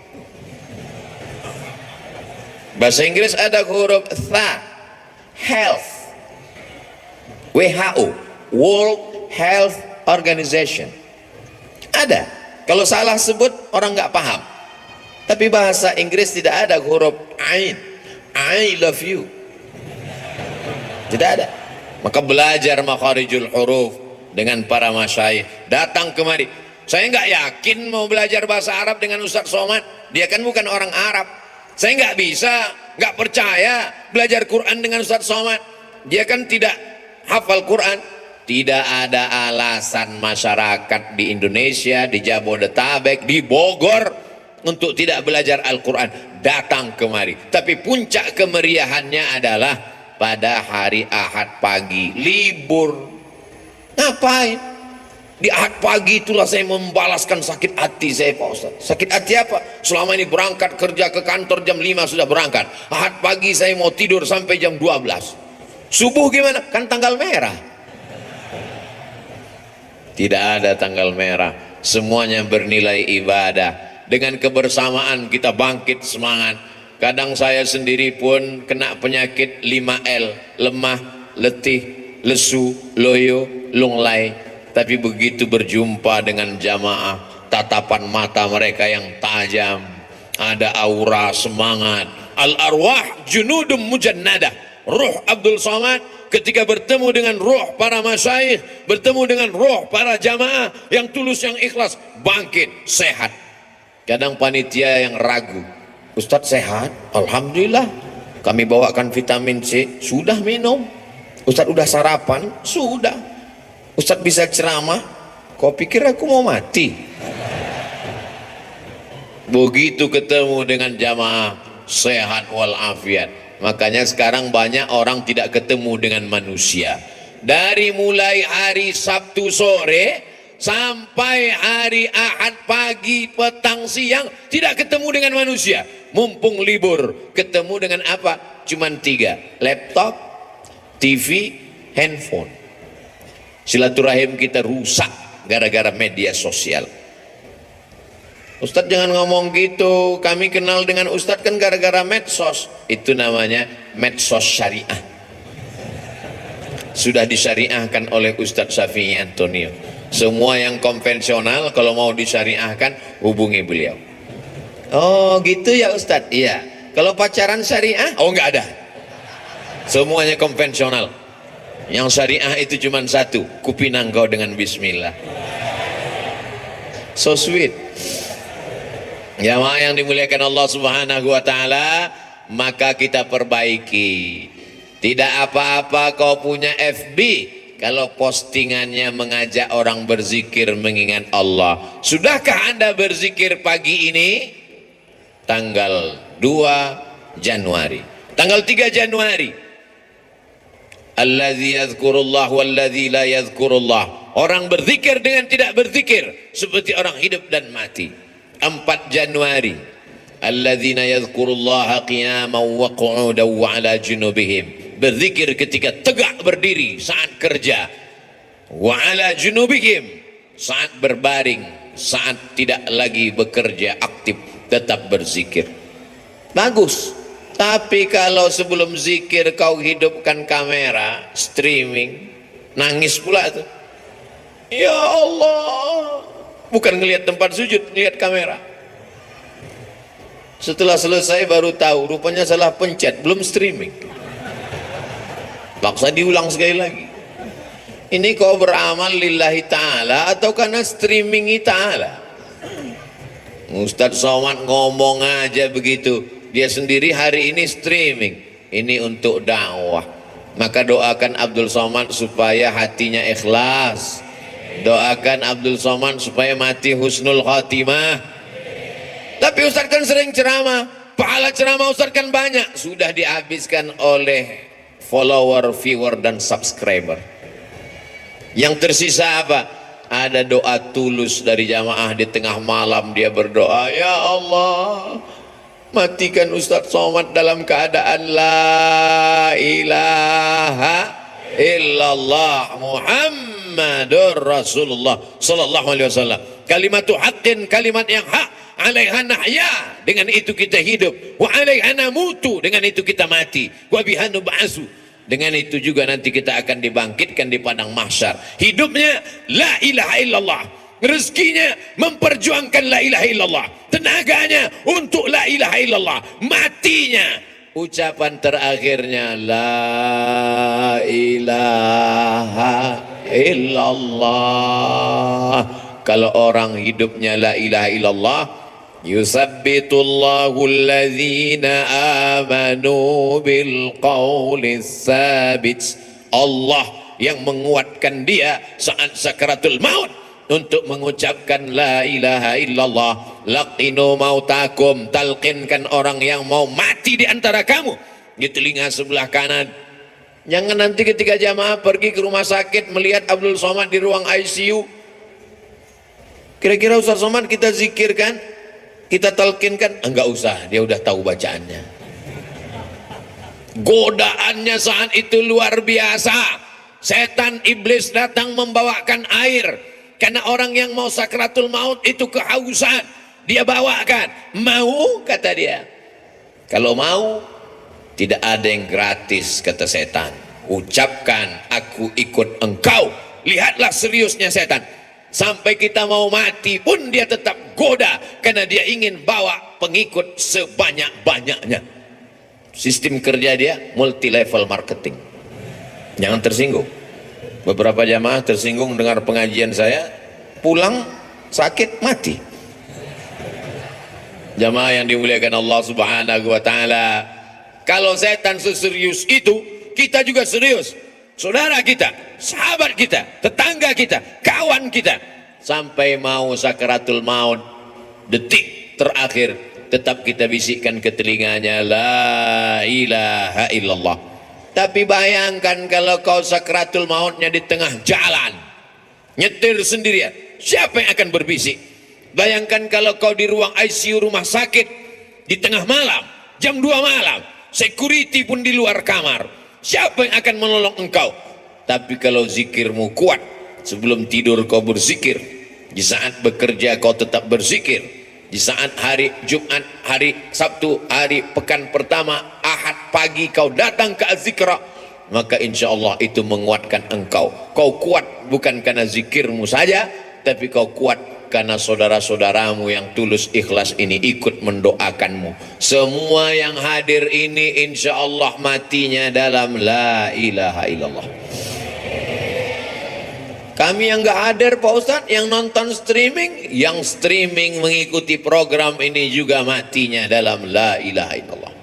Bahasa Inggris ada huruf Tha. Health. WHO, World Health Organization. Ada. Kalau salah sebut orang nggak paham. Tapi bahasa Inggris tidak ada huruf Ain. I love you. Tidak ada. Maka belajar makharijul huruf dengan para masyayikh. Datang kemari. Saya nggak yakin mau belajar bahasa Arab dengan Ustaz Somad. Dia kan bukan orang Arab. Saya nggak bisa, nggak percaya belajar Quran dengan Ustaz Somad. Dia kan tidak hafal Quran. Tidak ada alasan masyarakat di Indonesia, di Jabodetabek, di Bogor untuk tidak belajar Al-Quran. Datang kemari. Tapi puncak kemeriahannya adalah pada hari Ahad pagi, libur. Ngapain? Di Ahad pagi itulah saya membalaskan sakit hati saya, Pak Ustaz. Sakit hati apa? Selama ini berangkat kerja ke kantor jam 5 sudah berangkat. Ahad pagi saya mau tidur sampai jam 12. Subuh gimana? Kan tanggal merah. Tidak ada tanggal merah, semuanya bernilai ibadah. Dengan kebersamaan kita bangkit semangat. Kadang saya sendiri pun kena penyakit 5L, lemah, letih, lesu, loyo, lunglai. Tapi begitu berjumpa dengan jamaah, tatapan mata mereka yang tajam, ada aura semangat. Al-arwah junudum mujannadah. Ruh Abdul Somad ketika bertemu dengan ruh para masyayikh, bertemu dengan ruh para jamaah yang tulus, yang ikhlas, bangkit, sehat. Kadang panitia yang ragu, Ustadz sehat? Alhamdulillah. Kami bawakan vitamin C, sudah minum. Ustadz udah sarapan? Sudah. Ustadz bisa ceramah? Kau pikir aku mau mati? Begitu ketemu dengan jamaah, sehat walafiat. Makanya sekarang banyak orang tidak ketemu dengan manusia. Dari mulai hari Sabtu sore sampai hari Ahad pagi, petang, siang tidak ketemu dengan manusia. Mumpung libur, ketemu dengan apa? Cuman 3, laptop, TV, handphone. Silaturahim kita rusak gara-gara media sosial. Ustadz jangan ngomong gitu, kami kenal dengan Ustadz kan gara-gara medsos. Itu namanya medsos syariah. Sudah disyariahkan oleh Ustadz Syafi'i Antonio. Semua yang konvensional kalau mau disyariahkan hubungi beliau. Oh gitu ya Ustadz? Iya. Kalau pacaran syariah? Oh nggak ada. Semuanya konvensional. Yang syariah itu cuma satu, kupinang kau dengan bismillah. So sweet. Jamaah yang dimuliakan Allah Subhanahu wa taala, maka kita perbaiki. Tidak apa-apa kau punya FB kalau postingannya mengajak orang berzikir mengingat Allah. Sudahkah Anda berzikir pagi ini? Tanggal 2 Januari. Tanggal 3 Januari. Allazi yadhkurullah walladzi la yadhkurullah. Orang berzikir dengan tidak berzikir seperti orang hidup dan mati. 4 Januari, alladzina yadhkurullaha qiyaman wa qu'udan wa ala junubihim. Berzikir ketika tegak berdiri saat kerja. Wa ala junubihim, saat berbaring, saat tidak lagi bekerja aktif, tetap berzikir. Bagus. Tapi kalau sebelum zikir kau hidupkan kamera, streaming, nangis pula tuh. Ya Allah. Bukan ngelihat tempat sujud, lihat kamera. Setelah selesai baru tahu rupanya salah pencet, belum streaming. Paksa diulang sekali lagi. Ini kau beramal lillahi ta'ala atau karena streamingi ta'ala? Ustadz Somad ngomong aja begitu, dia sendiri hari ini streaming, ini untuk dakwah. Maka doakan Abdul Somad supaya hatinya ikhlas, doakan Abdul Somad supaya mati husnul khatimah. Tapi Ustadz kan sering ceramah, pahala ceramah Ustadz kan banyak, sudah dihabiskan oleh follower, viewer dan subscriber. Yang tersisa apa? Ada doa tulus dari jamaah di tengah malam, dia berdoa, ya Allah, matikan Ustadz Somad dalam keadaan la ilaha illallah Muhammadur Rasulullah sallallahu alaihi wasallam. Kalimatu haqqin, kalimat yang hak, alaiha nahya, dengan itu kita hidup, wa alaiha namutu, dengan itu kita mati, wa biha nub'asu, dengan itu juga nanti kita akan dibangkitkan di padang mahsyar. Hidupnya la ilaha illallah, rezekinya memperjuangkan la ilaha illallah, tenaganya untuk la ilaha illallah, matinya ucapan terakhirnya la ilaha illallah. Kalau orang hidupnya la ilaha illallah, yusabbitullahu alladhina amanu bil qawlis sabit, Allah yang menguatkan dia saat sakaratul maut untuk mengucapkan la ilaha illallah. Laqinu mautakum, talqinkan orang yang mau mati di antara kamu di telinga sebelah kanan. Jangan nanti ketika jamaah pergi ke rumah sakit melihat Abdul Somad di ruang ICU, kira-kira Ustaz Somad kita zikirkan, kita talqinkan, enggak usah, dia udah tahu bacaannya. Godaannya saat itu luar biasa. Setan iblis datang membawakan air, karena orang yang mau sakratul maut itu kehausan, dia bawakan. Mau, kata dia. Kalau mau, tidak ada yang gratis, kata setan. Ucapkan, aku ikut engkau. Lihatlah seriusnya setan. Sampai kita mau mati pun dia tetap goda, karena dia ingin bawa pengikut sebanyak-banyaknya. Sistem kerja dia multi level marketing. Jangan tersinggung. Beberapa jamaah tersinggung dengar pengajian saya, pulang sakit mati. Jamaah yang dimuliakan Allah Subhanahu wa taala, kalau setan seserius itu, kita juga serius. Saudara kita, sahabat kita, tetangga kita, kawan kita, sampai mau sakaratul maut, detik terakhir, tetap kita bisikkan ke telinganya la ilaha illallah. Tapi bayangkan kalau kau sakaratul mautnya di tengah jalan, nyetir sendirian, siapa yang akan berbisik? Bayangkan kalau kau di ruang ICU rumah sakit di tengah malam, jam 2 malam, security pun di luar kamar, siapa yang akan menolong engkau? Tapi kalau zikirmu kuat, sebelum tidur kau berzikir, di saat bekerja kau tetap berzikir, di saat hari Jumat, hari Sabtu, hari pekan pertama, Ahad pagi kau datang ke az-zikra, maka insya Allah itu menguatkan engkau. Kau kuat bukan karena zikirmu saja, tapi kau kuat karena saudara-saudaramu yang tulus ikhlas ini ikut mendoakanmu. Semua yang hadir ini insya Allah matinya dalam la ilaha illallah. Kami yang gak hadir Pak Ustadz, yang nonton streaming, yang streaming mengikuti program ini juga matinya dalam la ilaha illallah.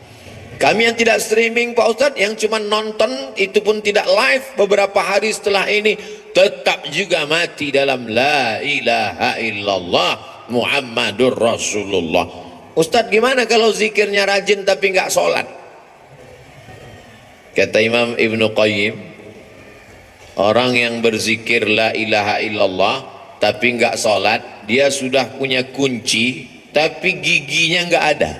Kami yang tidak streaming Pak Ustadz, yang cuma nonton, itu pun tidak live, beberapa hari setelah ini tetap juga mati dalam la ilaha illallah Muhammadur Rasulullah. Ustadz gimana kalau zikirnya rajin tapi nggak sholat? Kata Imam Ibnu Qayyim, orang yang berzikir la ilaha illallah tapi nggak sholat, dia sudah punya kunci tapi giginya nggak ada.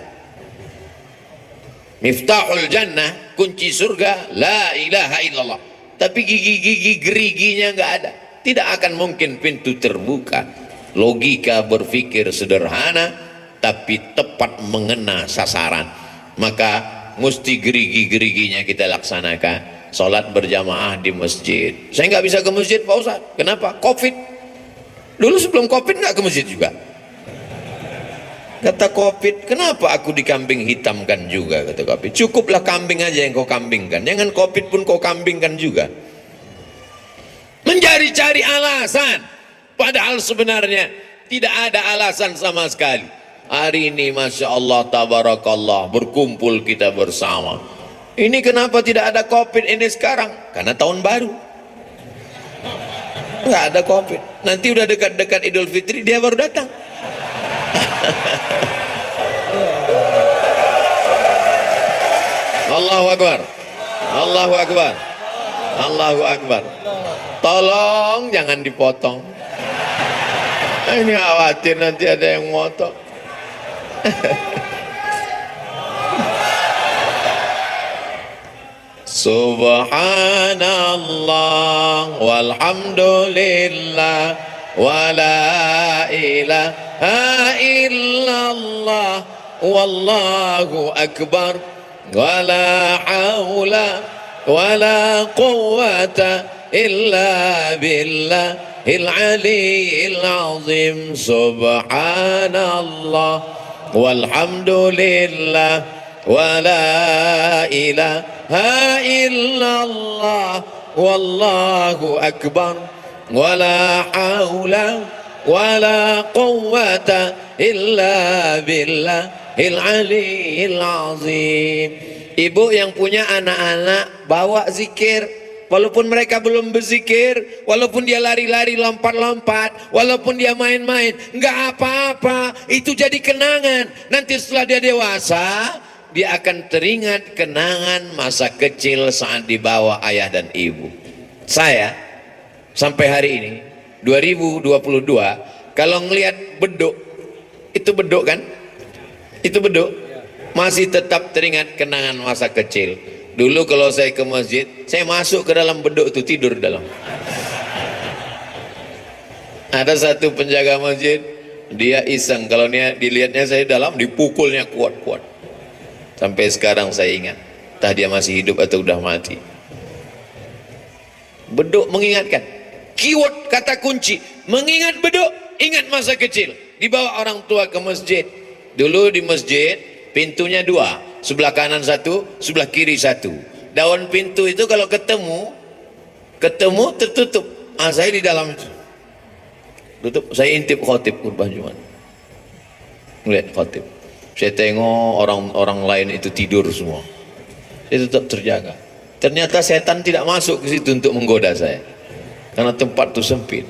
Miftahul jannah, kunci surga, la ilaha illallah, tapi gigi-gigi geriginya nggak ada, tidak akan mungkin pintu terbuka. Logika berpikir sederhana tapi tepat mengena sasaran. Maka mesti gerigi-geriginya kita laksanakan. Sholat berjamaah di masjid. Saya nggak bisa ke masjid Pak Ustadz. Kenapa? Covid. Dulu sebelum Covid nggak ke masjid juga. Kata Covid, kenapa aku dikambing hitamkan juga? Kata Covid, cukuplah kambing aja yang kau kambingkan, jangan Covid pun kau kambingkan juga. Mencari-cari alasan, padahal sebenarnya tidak ada alasan sama sekali. Hari ini Masya Allah tabarakallah berkumpul kita bersama. Ini kenapa tidak ada COVID ini sekarang? Karena tahun baru nggak ada COVID. Nanti udah dekat-dekat Idul Fitri dia baru datang. Allahu Akbar, Allahu Akbar, Allahu Akbar. Tolong jangan dipotong. Ini khawatir nanti ada yang motong. Subhanallah walhamdulillah wala ilaha illallah wallahu akbar wala haula wala quwwata illa billahil aliyyil azim. Subhanallah walhamdulillah wala ilaha illallah wallahu akbar wala haula wala quwwata illa billahil aliyyil azim. Ibu yang punya anak-anak bawa zikir, walaupun mereka belum berzikir, walaupun dia lari-lari lompat-lompat, walaupun dia main-main, enggak apa-apa, itu jadi kenangan. Nanti setelah dia dewasa, dia akan teringat kenangan masa kecil saat dibawa ayah dan ibu. Saya sampai hari ini 2022 kalau ngelihat beduk, itu beduk kan? Itu beduk, masih tetap teringat kenangan masa kecil. Dulu kalau saya ke masjid, saya masuk ke dalam beduk itu, tidur dalam. Ada satu penjaga masjid, dia iseng, kalau dia dilihatnya saya dalam, dipukulnya kuat-kuat. Sampai sekarang saya ingat, entah dia masih hidup atau udah mati. Beduk mengingatkan, keyword kata kunci, mengingat beduk, ingat masa kecil. Dibawa orang tua ke masjid. Dulu di masjid pintunya dua, sebelah kanan satu, sebelah kiri satu. Daun pintu itu kalau ketemu tertutup. Saya di dalam itu tutup. Saya intip khotib khutbah Jumat, melihat khotib. Saya tengok orang-orang lain itu tidur semua, saya tetap terjaga. Ternyata setan tidak masuk ke situ untuk menggoda saya, karena tempat itu sempit.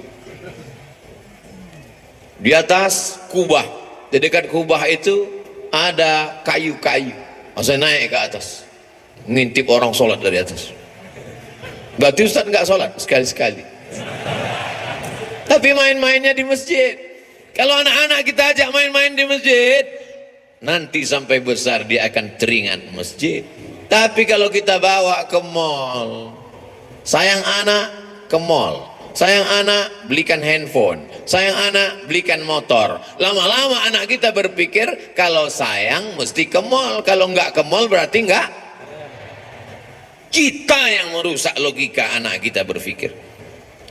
Di atas kubah, di dekat kubah itu ada kayu-kayu. Saya naik ke atas, ngintip orang sholat dari atas. Berarti Ustaz nggak sholat sekali-sekali, tapi main-mainnya di masjid. Kalau anak-anak kita ajak main-main di masjid, nanti sampai besar dia akan teringat masjid. Tapi kalau kita bawa ke mall, sayang anak ke mall, sayang anak belikan handphone, sayang anak belikan motor. Lama-lama anak kita berpikir kalau sayang mesti ke mall, kalau nggak ke mall berarti nggak. Kita yang merusak logika anak kita berpikir.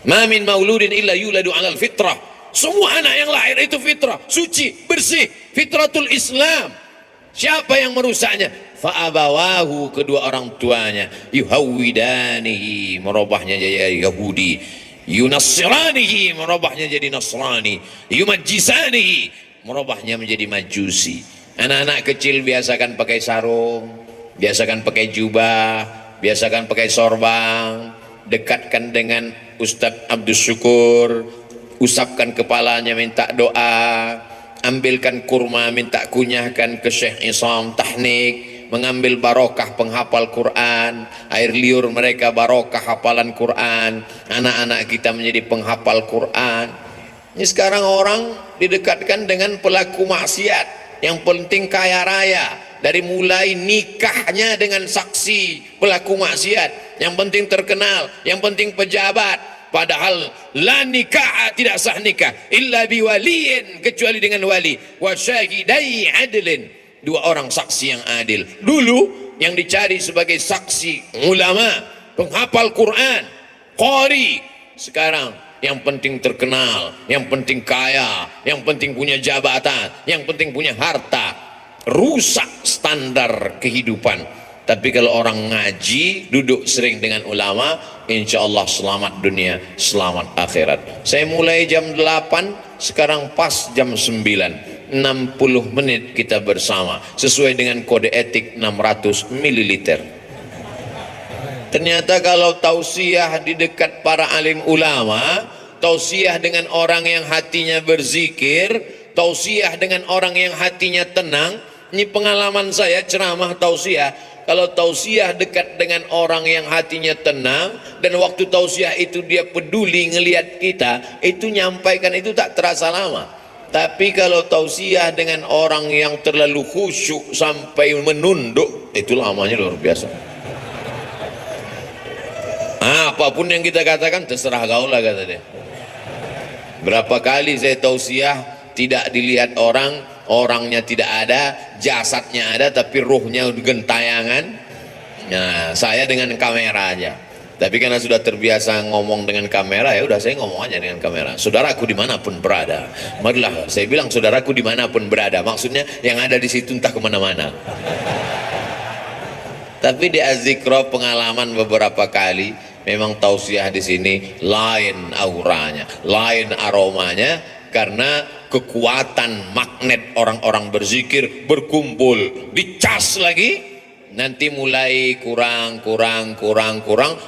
Ma min mauludin illa yuladu 'alal fitrah. Semua anak yang lahir itu fitrah, suci, bersih, fitratul Islam. Siapa yang merusaknya? Fa'abawahu, kedua orang tuanya, yuhawwidanihi, merubahnya jadi Yahudi, yunassiranihi, merubahnya jadi Nasrani, yumajjisanihi, merubahnya menjadi Majusi. Anak-anak kecil biasakan pakai sarung, biasakan pakai jubah, biasakan pakai sorban, dekatkan dengan Ustadz Abdus Syukur, usapkan kepalanya minta doa, ambilkan kurma minta kunyahkan ke Syekh Isam Tahnik, mengambil barokah penghafal Quran, air liur mereka barokah hafalan Quran, anak-anak kita menjadi penghafal Quran. Ini sekarang orang didekatkan dengan pelaku maksiat, yang penting kaya raya, dari mulai nikahnya dengan saksi pelaku maksiat, yang penting terkenal, yang penting pejabat. Padahal la nikah, tidak sah nikah illa biwaliin, kecuali dengan wali, wa syahidai adlin, dua orang saksi yang adil. Dulu yang dicari sebagai saksi ulama, penghafal Quran, qari. Sekarang yang penting terkenal, yang penting kaya, yang penting punya jabatan, yang penting punya harta. Rusak standar kehidupan. Tapi kalau orang ngaji, duduk sering dengan ulama, insya Allah selamat dunia, selamat akhirat. Saya mulai jam 8, sekarang pas jam 9. 60 menit kita bersama sesuai dengan kode etik 600 ml. Ternyata kalau tausiah di dekat para alim ulama, tausiah dengan orang yang hatinya berzikir, tausiah dengan orang yang hatinya tenang. Ini pengalaman saya ceramah tausiah. Kalau tausiah dekat dengan orang yang hatinya tenang, dan waktu tausiah itu dia peduli ngelihat kita, itu nyampaikan itu tak terasa lama. Tapi kalau tausiah dengan orang yang terlalu khusyuk sampai menunduk, itu lamanya luar biasa. Apapun yang kita katakan terserah kau lah, kata dia. Berapa kali saya tausiah tidak dilihat orang, orangnya tidak ada, jasadnya ada, tapi ruhnya gentayangan. Nah, saya dengan kamera aja. Tapi karena sudah terbiasa ngomong dengan kamera, ya udah saya ngomong aja dengan kamera. Saudaraku dimanapun berada, marilah saya bilang saudaraku dimanapun berada. Maksudnya yang ada di situ entah kemana-mana. Tapi di Azikro pengalaman beberapa kali, memang tausiah di sini lain auranya, lain aromanya, karena kekuatan magnet orang-orang berzikir berkumpul, dicas lagi, nanti mulai kurang,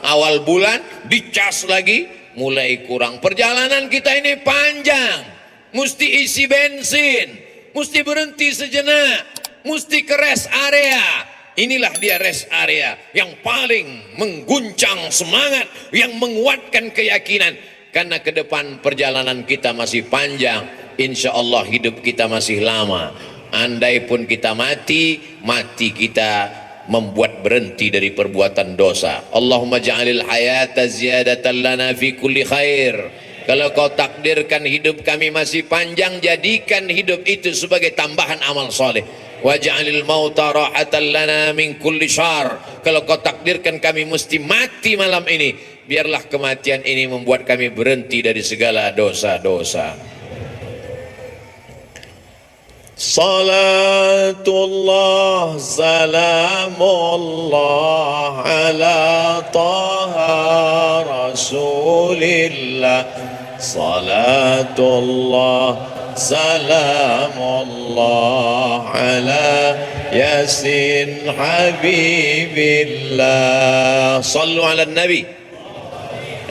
awal bulan dicas lagi, mulai kurang. Perjalanan kita ini panjang, mesti isi bensin, mesti berhenti sejenak, mesti ke rest area. Inilah dia rest area yang paling mengguncang semangat, yang menguatkan keyakinan. Karena ke depan perjalanan kita masih panjang, insya Allah hidup kita masih lama. Andai pun kita mati, mati kita membuat berhenti dari perbuatan dosa. Allahumma ja'alil hayata ziyadatan lana fi kulli khair. Kalau kau takdirkan hidup kami masih panjang, jadikan hidup itu sebagai tambahan amal soleh. Waj'alil mauta rahatan lana min kulli syarr. Kalau kau takdirkan kami mesti mati malam ini, biarlah kematian ini membuat kami berhenti dari segala dosa-dosa. Salatullah salamullah ala taha rasulillah. Salatullah salamullah ala yasin habibillah. Sallu ala nabi.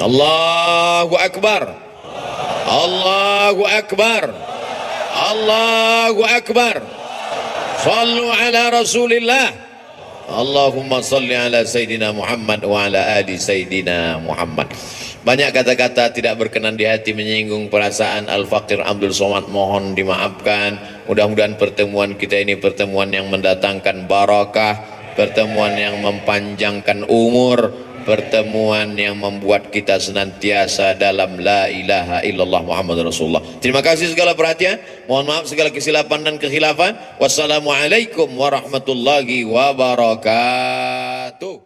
Allahu akbar, Allahu akbar, Allahu akbar. Sallu ala rasulillah. Allahumma salli ala Sayyidina Muhammad wa ala ali Sayyidina Muhammad. Banyak kata-kata tidak berkenan di hati menyinggung perasaan Al-Faqir Abdul Somad, mohon dimaafkan. Mudah-mudahan pertemuan kita ini pertemuan yang mendatangkan barakah, pertemuan yang mempanjangkan umur, pertemuan yang membuat kita senantiasa dalam la ilaha illallah Muhammad Rasulullah. Terima kasih segala perhatian, mohon maaf segala kesilapan dan kekhilafan. Wassalamualaikum warahmatullahi wabarakatuh.